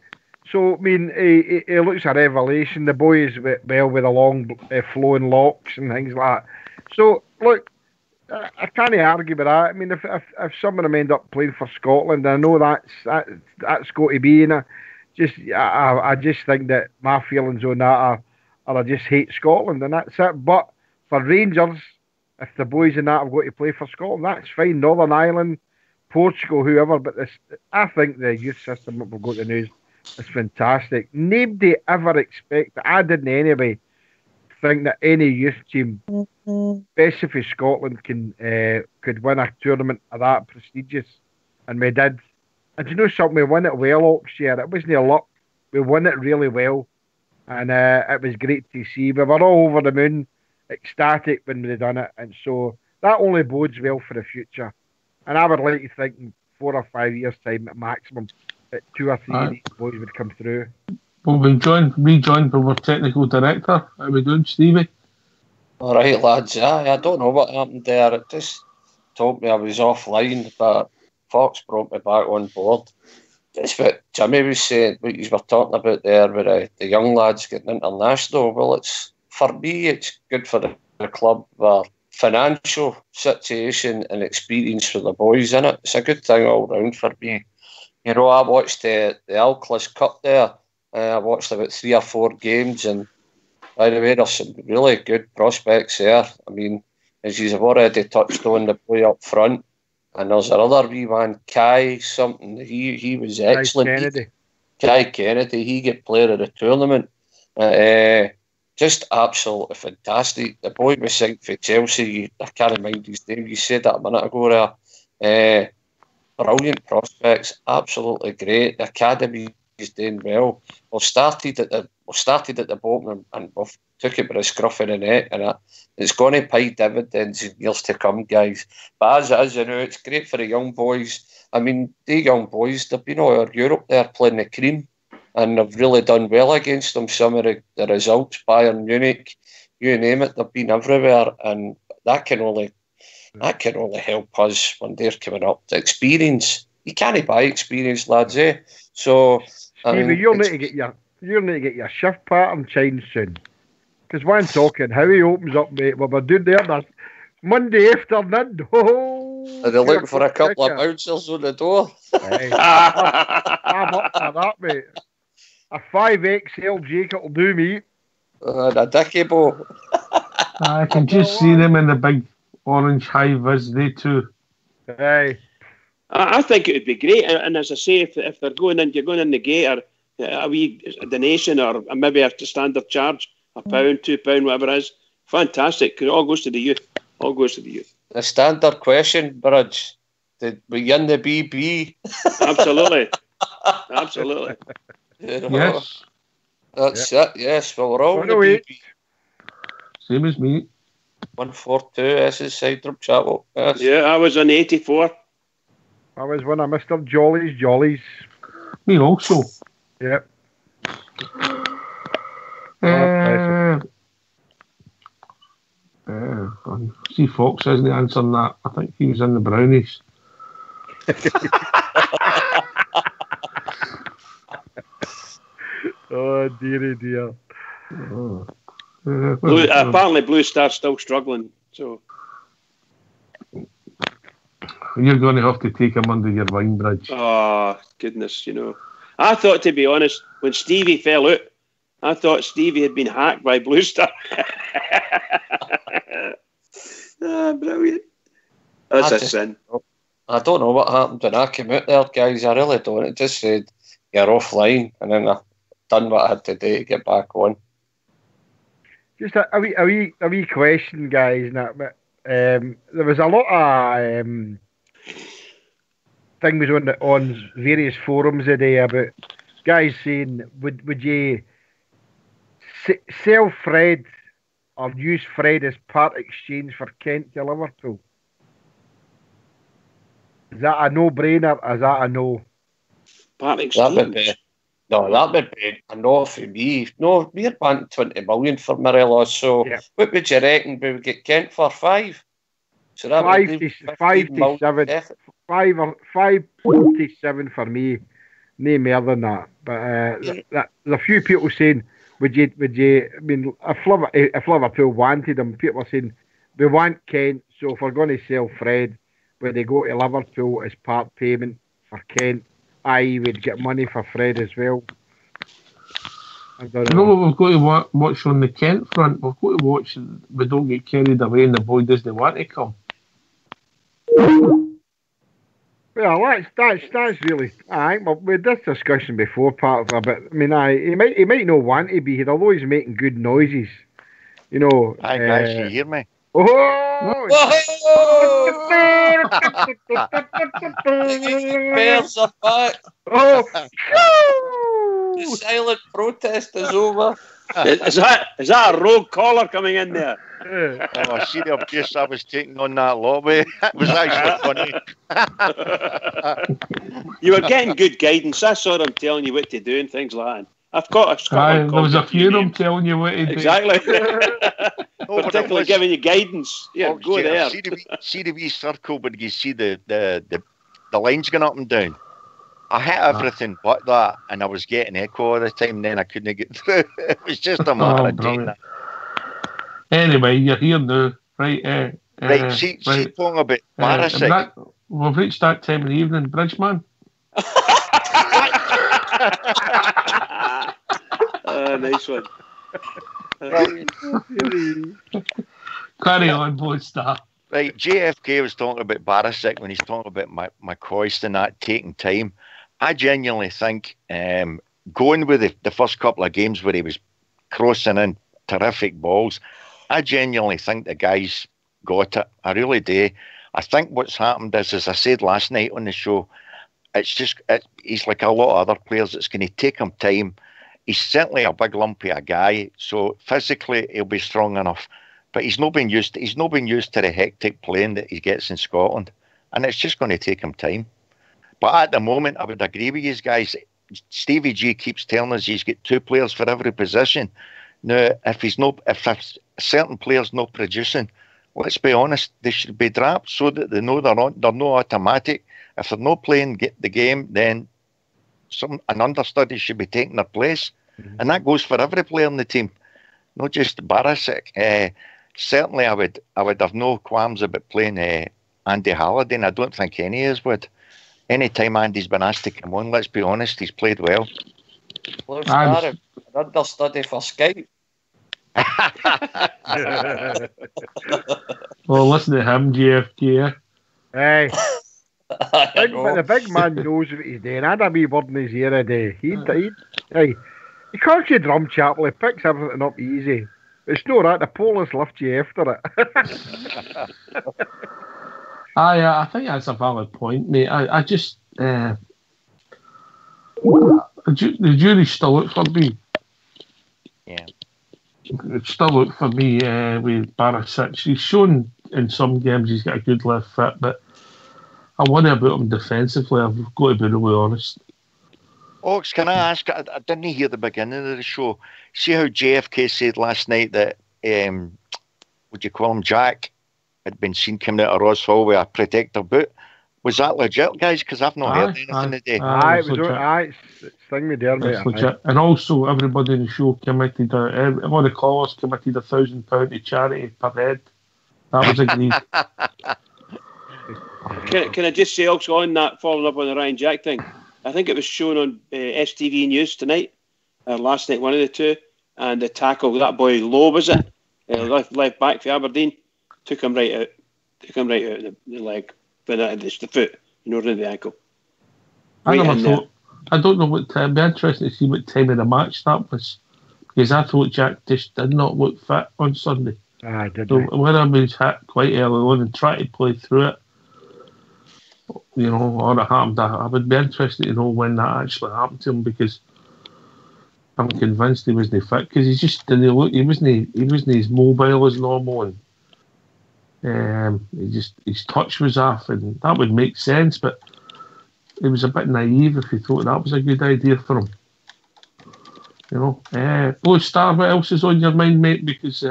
So, I mean, he looks a revelation. The boy is well with the long flowing locks and things like that. So, look, I can't argue with that. I mean, if some of them end up playing for Scotland, I know that's got to be. And I just think that my feelings on that are I just hate Scotland, and that's it. But for Rangers, if the boys in that have got to play for Scotland, that's fine. Northern Ireland, Portugal, whoever. But I think the youth system that we've got to know is fantastic. Nobody ever expected, I didn't anyway, think that any youth team, especially for Scotland, could win a tournament of that prestigious. And we did. And you know something, we won it well last year. It wasn't a luck. We won it really well. And it was great to see. We were all over the moon, ecstatic when we done it. And so that only bodes well for the future. And I would like to think in 4 or 5 years' time at maximum, that 2 or 3 of these boys would come through. Well, we rejoined by our technical director. How are we doing, Stevie? All right, lads. I don't know what happened there. It just told me I was offline, but Fox brought me back on board. Just what Jimmy was saying, what you were talking about there with the young lads getting international. Well, for me, it's good for the club. Our financial situation and experience for the boys in it. It's a good thing all round for me. You know, I watched the Alclis Cup there. I watched about 3 or 4 games, and by the way, there's some really good prospects there. I mean, as you've already touched on, the boy up front, and there's another wee man, Kai something. He was excellent. Kai Kennedy. He got player of the tournament. Just absolutely fantastic. The boy was signed for Chelsea. I can't mind his name. You said that a minute ago there. Brilliant prospects, absolutely great. The academy is doing well. We've started at the bottom and we've took it by the scruff of the neck, and it's going to pay dividends in years to come, guys. But as it is, you know, it's great for the young boys. I mean, the young boys, they've been all over Europe there playing the cream, and they've really done well against them. Some of the results, Bayern Munich, you name it, they've been everywhere, and that can only help us when they're coming up. The experience, you can't buy experience, lads, eh? So, Stevie, you'll need to get your shift pattern changed soon. Because when talking, how he opens up, mate, well, we're doing there, that's Monday afternoon. Oh, are they looking for a couple of bouncers on the door? Hey, I'm up for that, mate. A 5XL jacket will do me. And a dicky bow. I can just see them in the big orange high-vis, they too. Hey. I think it would be great, and as I say, if they're going in, you're going in the gate, or a wee donation, or maybe a standard charge, £1, £2, whatever it is, fantastic. It all goes to the youth. The standard question, Bridge, did we in the BB? Absolutely. You know, yes. That's it, yes. Well, we're all in the 108. BB. Same as me. 142, SS Sidrum Chapel. Yes. Yeah, I was on 84. I was one of Mr. Jollies. Me also. Yep. See, Fox isn't answering that. I think he was in the Brownies. Oh, dear. Apparently, Blue Star's still struggling. So you're going to have to take him under your wing, Bridge. Oh, goodness, I thought, to be honest, when Stevie fell out, I thought Stevie had been hacked by Blue Star. Brilliant. That's a sin. I don't know what happened when I came out there, guys. I really don't. It just said you're offline, and then I done what I had to do to get back on. Just a wee question, guys. There was a lot of things on various forums today about guys saying, would you sell Fred or use Fred as part exchange for Kent to Liverpool? Is that a no-brainer or is that a no? Part exchange? That would be a no for me. No, we're paying 20 million for Morelos, so what would you reckon we would get Kent for? 5? So that 5 to 7. 5 to 7 for me. No more than that. But there's a few people saying, would you? I mean, if Liverpool wanted him, people are saying we want Kent. So if we're going to sell Fred, would they go to Liverpool as part payment for Kent? I would get money for Fred as well. I don't know. You know what we've got to watch on the Kent front? We've got to watch we don't get carried away and the boy doesn't want to come. Well, that's really. We had this discussion before, part of it. But I mean, he might not want to be here, although he's making good noises. Hi guys, you hear me? Bears are back. The silent protest is over. Is that a rogue caller coming in there? I see the abuse I was taking on that lobby. It was actually funny. You were getting good guidance. I saw them telling you what to do and things like that. I've got a there was a few of them telling you what to do. Exactly. Particularly giving you guidance. Yeah, go there. See the wee circle, but you see the lines going up and down. I hit everything but that, and I was getting echo all the time, and then I couldn't get through. It was just a matter of doing that. Anyway, you're here now, right? Right, see talking about Barisic. We've reached that time of the evening, Bridgeman. Nice one. Carry on, boy, start. Right, JFK was talking about Barisic when he's talking about McCoist and that taking time. I genuinely think going with the first couple of games where he was crossing in terrific balls, I genuinely think the guy's got it. I really do. I think what's happened is, as I said last night on the show, he's like a lot of other players. It's going to take him time. He's certainly a big lumpy a guy, so physically he'll be strong enough. But he's not been used to the hectic playing that he gets in Scotland, and it's just going to take him time. But at the moment, I would agree with you guys. Stevie G keeps telling us he's got 2 players for every position. Now, if a certain player's not producing, let's be honest, they should be dropped so that they know they're not automatic. If they're not playing the game, then an understudy should be taking their place, and that goes for every player in the team, not just Barisic. Certainly, I would have no qualms about playing Andy Halliday, and I don't think any of us would. Anytime Andy's been asked to come on, let's be honest, he's played well. An understudy for Skype. Well, listen to him, JFK. Hey. The big man knows what he's doing. I had a wee word in his ear a day. He calls you drum chapel. He picks everything up easy. It's not that. The police lift you after it. I think that's a valid point, mate. I just the jury's still out for me. Yeah. It's still out for me with Barisic. He's shown in some games he's got a good left foot, but I wonder about him defensively. I've got to be really honest. Ox, can I ask? I didn't hear the beginning of the show. See how JFK said last night that would you call him, Jack, had been seen coming out of Ross Hall with a protector boot. Was that legit, guys? Because I've not heard anything today. Aye, it's thing me there, mate. It's legit. And also, everybody in the show committed, all the callers committed £1,000 to charity per head. That was agreed. Can I just say also on that, following up on the Ryan Jack thing, I think it was shown on STV News tonight, or last night, one of the two, and the tackle, that boy Lowe, was it? Left back for Aberdeen, took him right out in the leg, but it's the foot, around the ankle. I never thought, I don't know what time, it'd be interesting to see what time of the match that was, because I thought Jack just did not look fit on Sunday. I did. So whether he was hit quite early on and tried to play through it, or it happened, I would be interested to know when that actually happened to him, because I'm convinced he wasn't fit, because he just didn't look, he wasn't as mobile as normal, and his touch was off, and that would make sense, but it was a bit naive if he thought that was a good idea for him. Blue Star, what else is on your mind, mate? Because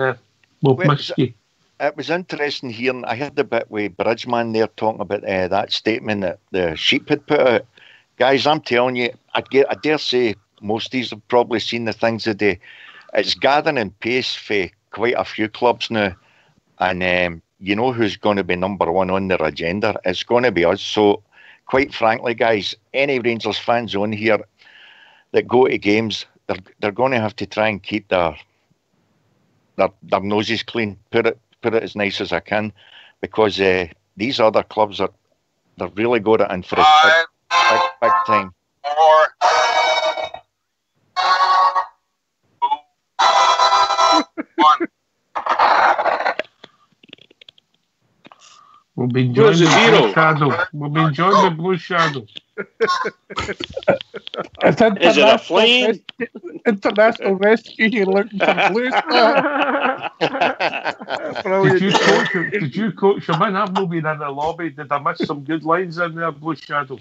we've missed you. It was interesting hearing, I heard a bit with Bridgeman there talking about that statement that the Sheep had put out. Guys, I'm telling you, I dare say most of these have probably seen the things today. It's gathering pace for quite a few clubs now. And you know who's going to be number one on their agenda? It's going to be us. So, quite frankly, guys, any Rangers fans on here that go to games, they're going to have to try and keep their noses clean, put it as nice as I can, because these other clubs they're really got it in for us big time. 4, 1. We'll be joined with Blue Shadow. We'll be joined with Blue Shadow. Is it a plane? International rescue. You're looking for Blue Star. Did you coach him in? I've not been in the lobby. Did I miss some good lines in there, Blue Shadow?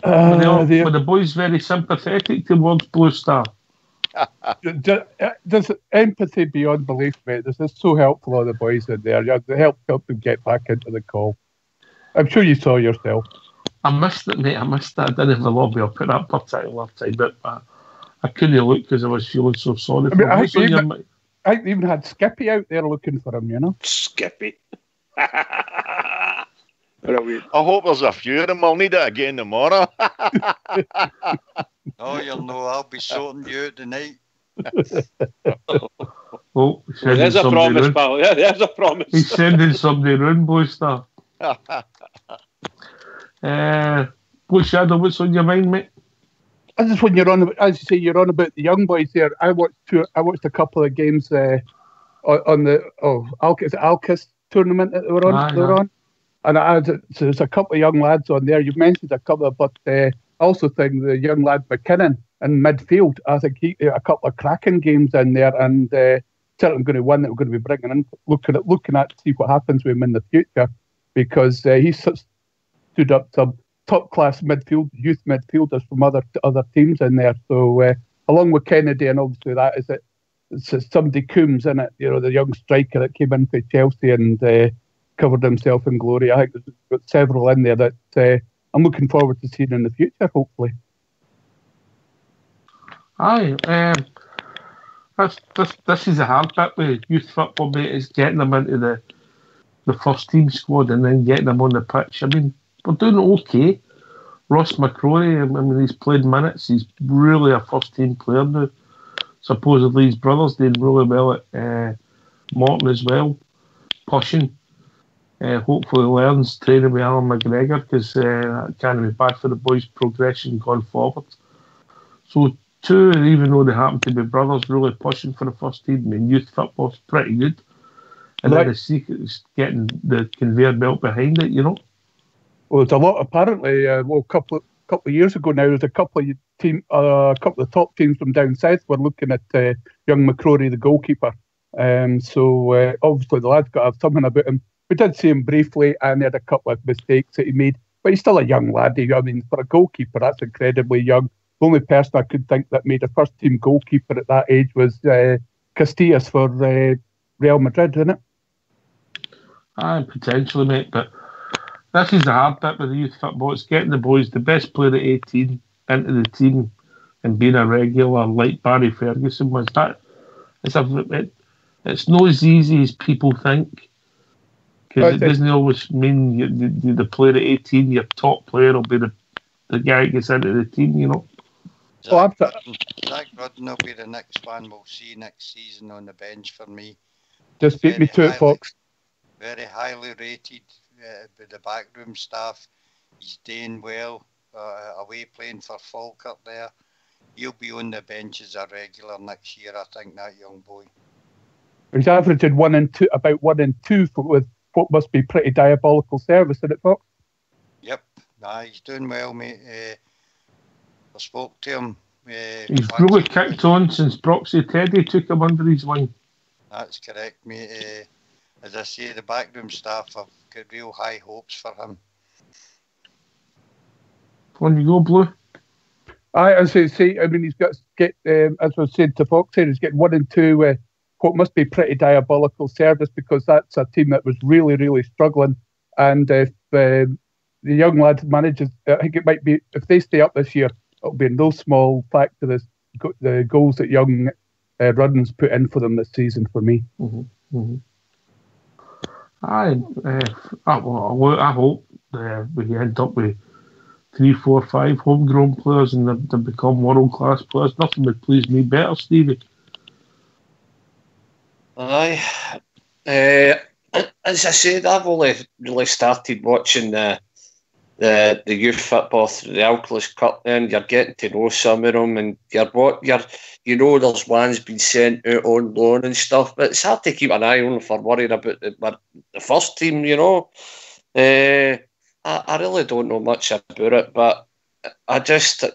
Were the boys very sympathetic towards Blue Star? There's empathy beyond belief, mate. This is so helpful, all the boys in there. They help them get back into the call. I'm sure you saw yourself. I missed it, mate. I didn't have the lobby up at that particular time, but I couldn't look because I was feeling so sorry for him. I think they even had Skippy out there looking for him, Skippy. I hope there's a few of them. I'll need it again tomorrow. Oh, you'll know I'll be sorting you out tonight. There's a promise, pal. Yeah, there's a promise. He's sending somebody around, Blue Star. Blue Shadow, what's on your mind, mate? I just when you're on, as you say, you're on about the young boys there. I watched a couple of games on the Alcas tournament that they were on. And there's a couple of young lads on there. You've mentioned a couple, but I also think the young lad McKinnon in midfield. I think he a couple of cracking games in there, and certainly going to one that we're going to be bringing in, looking at to see what happens with him in the future, because he's stood up some top class youth midfielders from other teams in there. So along with Kennedy, and obviously that is it. It's somebody Coombs in it, the young striker that came in for Chelsea and covered himself in glory. I think there's got several in there that I'm looking forward to seeing in the future, hopefully. Aye, this is a hard bit with youth football, mate, is getting them into the first team squad and then getting them on the pitch. I mean, we're doing okay. Ross McCrory, he's played minutes. He's really a first team player now. Supposedly his brother's doing really well at Morton as well, pushing. Hopefully learns training with Alan McGregor, because that can't be bad for the boys' progression going forward. So two, even though they happen to be brothers, really pushing for the first team. I mean, youth football's pretty good. And then the secret is getting the conveyor belt behind it, Well, there's a lot, apparently, a couple of years ago now, there's a couple of top teams from down south were looking at young McCrory, the goalkeeper. So obviously the lad's got to have something about him. We did see him briefly, and he had a couple of mistakes that he made, but he's still a young lad. I mean, for a goalkeeper, that's incredibly young. The only person I could think that made a first-team goalkeeper at that age was Casillas for Real Madrid, isn't it? Aye, potentially, mate. But this is the hard bit with the youth football. It's getting the boys, the best player at 18, into the team and being a regular like Barry Ferguson was. It's not as easy as people think. Because it doesn't always mean you're the player at 18, your top player will be the guy that gets into the team, you know. Zach Rudden will be the next one we'll see next season on the bench for me. Just beat me to it, Fox. Very highly rated with the backroom staff. He's doing well away playing for Falkirk there. He'll be on the bench as a regular next year, I think, that young boy. He's averaging 1 and 2, about 1 and 2 with what must be pretty diabolical service, isn't it, Fox? Yep. He's doing well, mate. I spoke to him. He's really kicked on since Broxy Teddy took him under his wing. That's correct, mate. As I say, the backroom staff have got real high hopes for him. On you go, Blue. As I say, I mean, he's got as I was saying to Fox here, he's getting 1 and 2 what must be pretty diabolical service, because that's a team that was really, really struggling. And if the young lad manages, I think it might be, if they stay up this year, it'll be no small factor the goals that young Rudden's put in for them this season for me. Mm-hmm. Mm-hmm. I hope we end up with 3, 4, 5 homegrown players and they become world-class players. Nothing would please me better, Stevie. Aye. As I said, I've only really started watching the youth football through the Alcalus Cup. Then you're getting to know some of them, and there's one's been sent out on loan and stuff. But it's hard to keep an eye on for worrying about the first team. You know, I really don't know much about it, but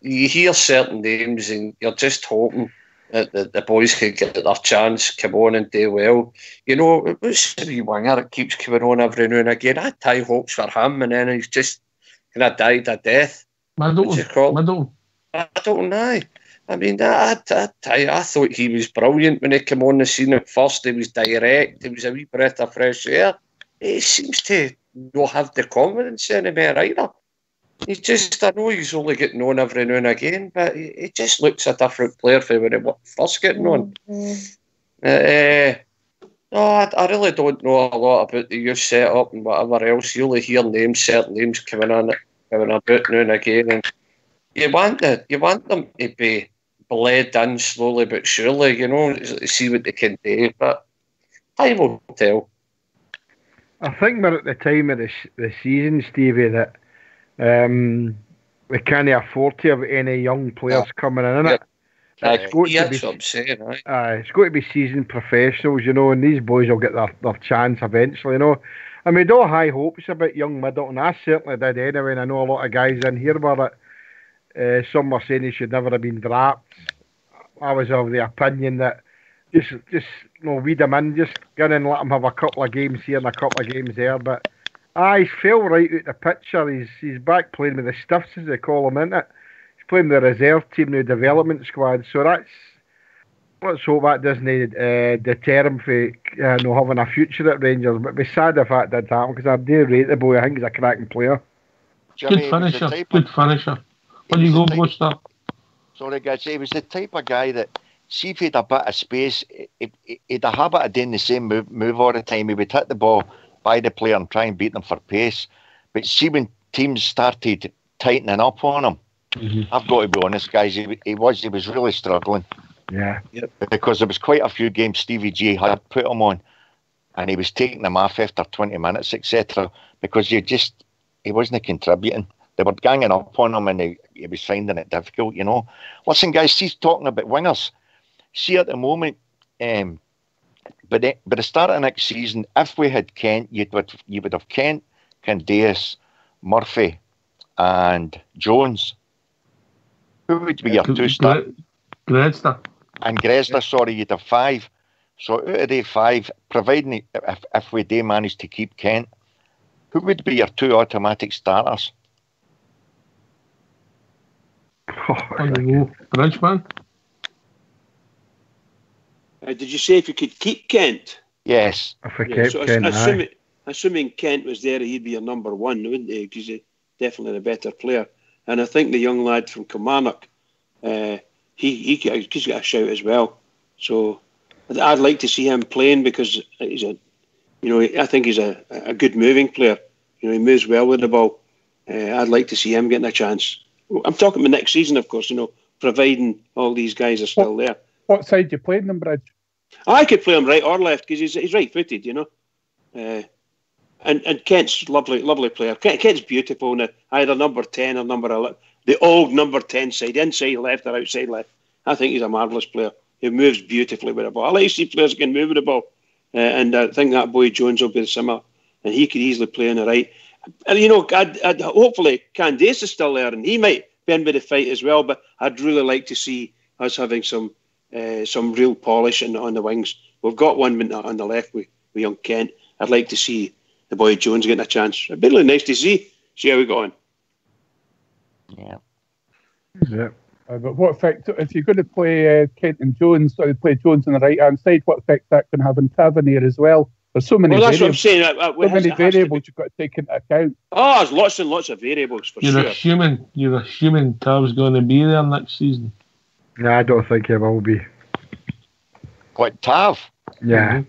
you hear certain names, and you're just hoping that the boys can get their chance, come on and do well. You know, it's a wee winger that keeps coming on every now and again. I had high hopes for him, and then he's just kind of died a death. I don't know. I mean, I thought he was brilliant when he came on the scene at first. He was direct. He was a wee breath of fresh air. He seems to not have the confidence anymore either. I know he's only getting on every now and again, but he just looks a different player from when he was first getting on. No, I really don't know a lot about the youth setup and whatever else. You only hear certain names coming about now and again, and you want them to be bled in slowly but surely, you know, to see what they can do. But time will tell. I think we're at the time of the season, Stevie, that we can't afford to have any young players coming in it. That's what I'm saying. It's got to be seasoned professionals, you know, and these boys will get their chance eventually, you know. I mean, all high hopes about young Middleton. I certainly did anyway, and I know a lot of guys in here were that some were saying he should never have been dropped. I was of the opinion that just weed him in, just get in and let him have a couple of games here and a couple of games there. But he fell right out the picture. He's back playing with the Stiffs, as they call him, isn't it? He's playing with the reserve team, the development squad. So let's hope that doesn't deter him from having a future at Rangers. But it'd be sad if that did happen, because I do rate the boy. I think he's a cracking player. Jimmy, good finisher. When you go, Buster. Sorry, guys. He was the type of guy that, see if he had a bit of space, he'd a habit of doing the same move all the time. He would hit the ball by the player and try and beat them for pace. But see, when teams started tightening up on him, I've got to be honest, guys, he was really struggling. Yeah. Because there was quite a few games Stevie G had put him on, and he was taking them off after 20 minutes, etc. Because he wasn't contributing. They were ganging up on him, and he was finding it difficult, you know. Listen, guys, he's talking about wingers. See, at the moment, but by the start of next season, if we had Kent, you would have Kent, Candeas, Murphy, and Jones. Who would be your two stars? Grezda. And Grezda, sorry, you'd have 5. So out of the 5, providing if we do manage to keep Kent, who would be your 2 automatic starters? Bridgeman. Did you say if you could keep Kent? Yes. If I Yeah, kept so Kent, assuming Kent was there, he'd be your number one, wouldn't he? Because he's definitely the better player. And I think the young lad from Kilmarnock, he's got a shout as well. So I'd like to see him playing because I think he's a good moving player. He moves well with the ball. I'd like to see him getting a chance. I'm talking about next season, of course, providing all these guys are still there. What side you playing them, Bridge? I could play him right or left because he's right-footed, And Kent's lovely player. Kent's beautiful. Now, either number 10 or number 11. The old number 10 side, inside left or outside left. I think he's a marvellous player. He moves beautifully with the ball. I like to see players who can move with the ball. And I think that boy Jones will be similar. And he could easily play on the right. And, hopefully Candace is still there and he might be in with the fight as well. But I'd really like to see us having some real polish on the wings. We've got one on the left with young Kent. I'd like to see the boy Jones getting a chance. It'd be really nice to see how we go on. yeah. But what effect, if you're going to play Kent and Jones, or play Jones on the right-hand side, what effect that can have on Tavernier as well? There's so many that's variables. what I'm saying. So many variables you've got to take into account. Oh, there's lots and lots of variables for You're sure. assuming Tav's going to be there next season. No, I don't think he will be. What, Tav? Yeah.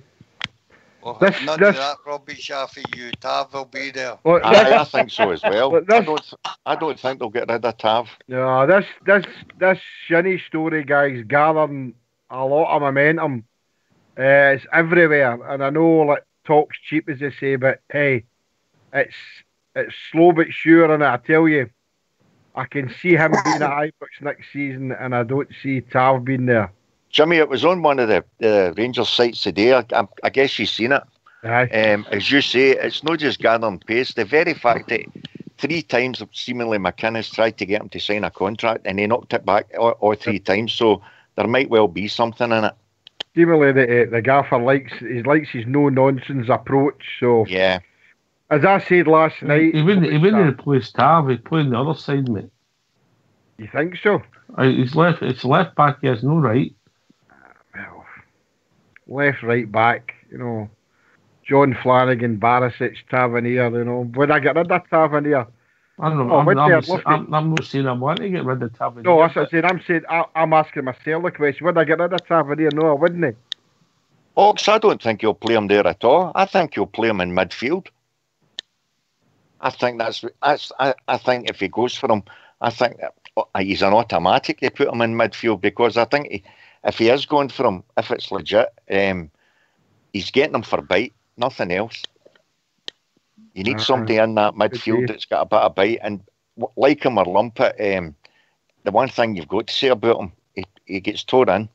Well, This- none this- of that, Robbie Shaffy. Tav will be there. Well, I think so as well. But this- I don't think they'll get rid of Tav. no, this Shinnie story, guys, gathering a lot of momentum. It's everywhere, and I know like talk's cheap as they say, but hey, it's slow but sure, and I tell you, I can see him being at Ibrox next season, and I don't see Tav being there. Jimmy, it was on one of the Rangers sites today. I guess you've seen it. Aye. As you say, it's not just gathering pace. The very fact that 3 times seemingly McInnes tried to get him to sign a contract and he knocked it back all 3 times. So there might well be something in it. Seemingly, the gaffer likes his no nonsense approach. So Yeah. as I said last night, He wouldn't replace Tav. He'd play on the other side, mate. you think so? It's left back. He has no right. Well, left, right back, John Flanagan, Barisic, Tavernier, Would I get rid of Tavernier? I don't know. Oh, I'm not saying I want to get rid of Tav. No, that's what I'm saying. I'm asking myself the question. Would I get rid of Tavernier? No, I wouldn't. Ox, I don't think you'll play him there at all. I think you'll play him in midfield. I think I think if he goes for him, I think he's an automatic. They put him in midfield because I think if he is going for him, if it's legit, he's getting him for bite, nothing else. You need somebody in that midfield that's got a bit of bite, and like him or lump it. The one thing you've got to say about him, he gets towed in.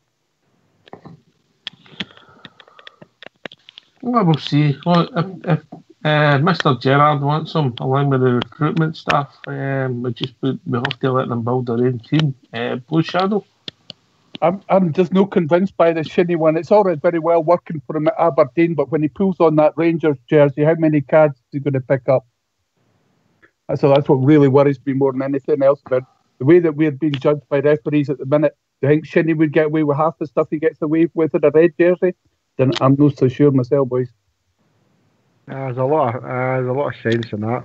Well, we'll see. Well, if Mr. Gerrard wants him, along with the recruitment staff, we have to let them build their own team. Blue Shadow. I'm just not convinced by the Shinnie one. It's already very well working for him at Aberdeen, but when he pulls on that Rangers jersey, how many cards is he going to pick up? So that's what really worries me more than anything else about the way that we're being judged by referees at the minute. Do you think Shinnie would get away with half the stuff he gets away with in a red jersey? Then I'm not so sure myself, boys. There's a lot of sense in that.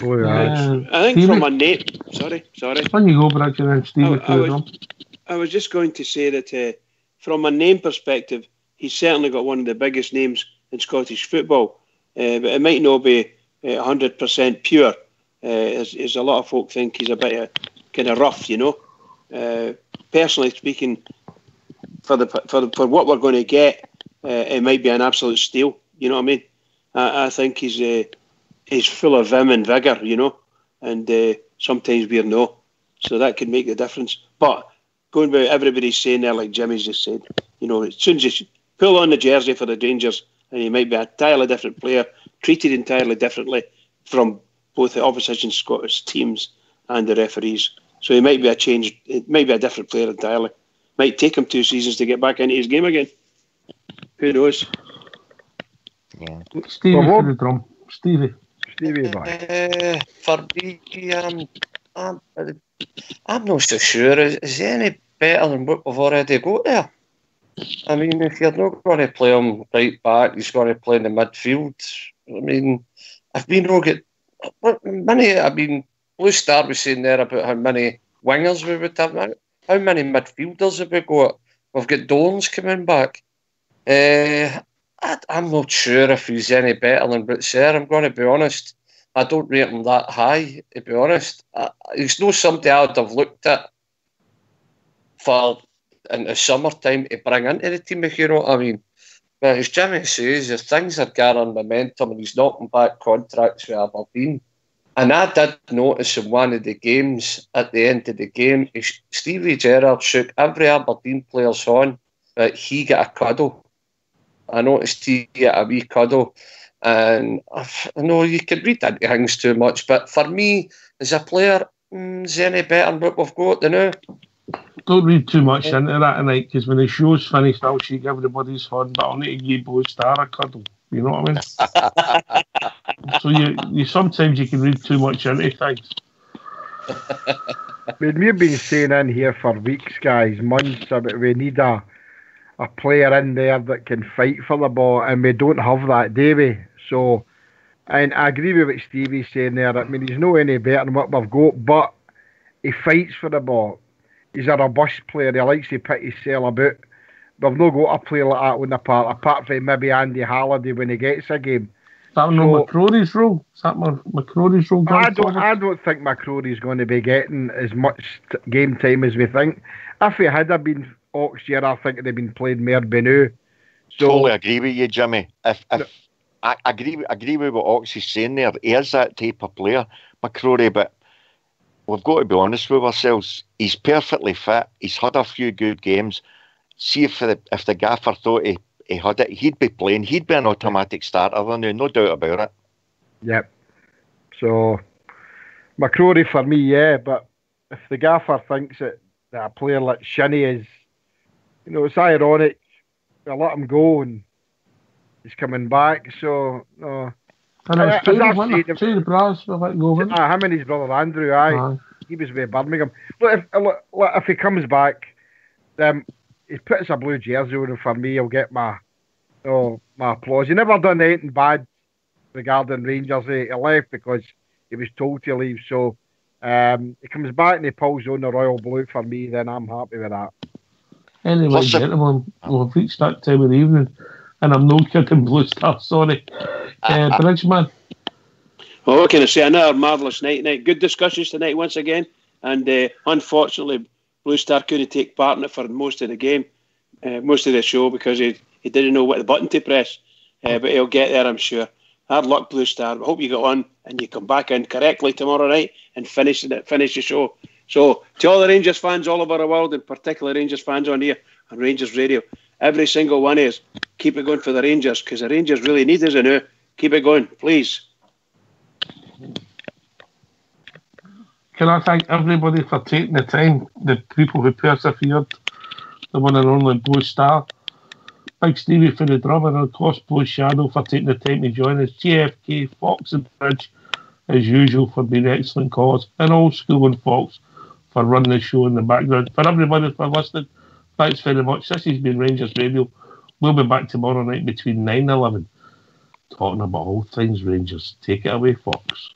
I think from a name. Sorry. When you go back to them, Stevie. I was just going to say that from a name perspective, he's certainly got one of the biggest names in Scottish football, but it might not be 100% pure. As a lot of folk think he's a bit kind of rough, Personally speaking, for what we're going to get, it might be an absolute steal. You know what I mean? I think he's full of vim and vigour, and sometimes we're no. So that could make the difference. But going by what everybody's saying there, like Jimmy's just said, as soon as you pull on the jersey for the Rangers, and he might be an entirely different player, treated entirely differently from both the opposition Scottish teams and the referees. So he might be a different player entirely. Might take him 2 seasons to get back into his game again. Who knows? Yeah. Stevie for the drum. Stevie back. For me, I'm not so sure. Is he any better than what we've already got there? I mean, if you're not going to play him right back, he's going to play in the midfield. I mean, if we don't get Blue Star was saying there about how many wingers we would have. How many midfielders have we got? We've got Dorns coming back. I'm not sure if he's any better than Butser. I'm going to be honest. I don't rate him that high, to be honest. He's not somebody I would have looked at for in the summertime to bring into the team, if you know what I mean. But as Jimmy says, if things are gathering momentum and he's knocking back contracts with Aberdeen. And I did notice in one of the games, at the end of the game, Stevie Gerrard shook every Aberdeen player's on, but he got a cuddle. I noticed he got a wee cuddle. And I know you could read into things too much, but for me, as a player, is he any better than what we've got now? Don't read too much into that tonight, because when the show's finished, I'll shake everybody's hand, but I'll need to give Blue Star a cuddle. You know what I mean? So you sometimes you can read too much into things. I mean, we've been saying in here for weeks, guys, months, about we need a player in there that can fight for the ball, and we don't have that, do we? So, and I agree with what Stevie's saying there. I mean, he's not any better than what we've got, but he fights for the ball. He's a robust player. He likes to put his cell about. We've not got a player like that on the part, apart from maybe Andy Halliday when he gets a game. Is that not McCrory's role? Is that McCrory's role? I don't think McCrory's going to be getting as much game time as we think. If he had been Ox year, I think they've been playing more Benu. So, totally agree with you, Jimmy. I agree with what Ox is saying there. He is that type of player, McCrory, but we've got to be honest with ourselves. He's perfectly fit. He's had a few good games. See if the gaffer thought he had it, he'd be playing. He'd be an automatic starter, no doubt about it. Yep. So McCrory for me, yeah. But if the gaffer thinks that a player like Shinnie is, it's ironic. I let him go and he's coming back. So no. And it's two the Bras will let go. Him and his brother Andrew, he was with Birmingham. Look, if he comes back, he puts a blue jersey on, and for me, he'll get my applause. He never done anything bad regarding Rangers. He left because he was told to leave. So he comes back and he pulls on the royal blue for me, then I'm happy with that. Anyway, gentlemen, we've reached that time of the evening, and I'm no kidding, Blue Star, sorry. Bridgeman. Well, what can I say? Another marvellous night tonight. Good discussions tonight once again. And unfortunately, Blue Star couldn't take part in it for most of the game, most of the show, because he didn't know what button to press. But he'll get there, I'm sure. Hard luck, Blue Star. I hope you get on and you come back in correctly tomorrow night and finish the show. So, to all the Rangers fans all over the world, and particularly Rangers fans on here on Rangers Radio, every single one of us, keep it going for the Rangers, because the Rangers really need us now. Keep it going, please. Can I thank everybody for taking the time, the people who persevered, the one and only Blue Star. Big Stevie for the drum, and of course Blue Shadow for taking the time to join us. GFK, Fox and Bridge, as usual, for being excellent callers, and Old School and Fox for running the show in the background. For everybody for listening, thanks very much. This has been Rangers Radio. We'll be back tomorrow night between 9 and 11, talking about all things Rangers. Take it away, Fox.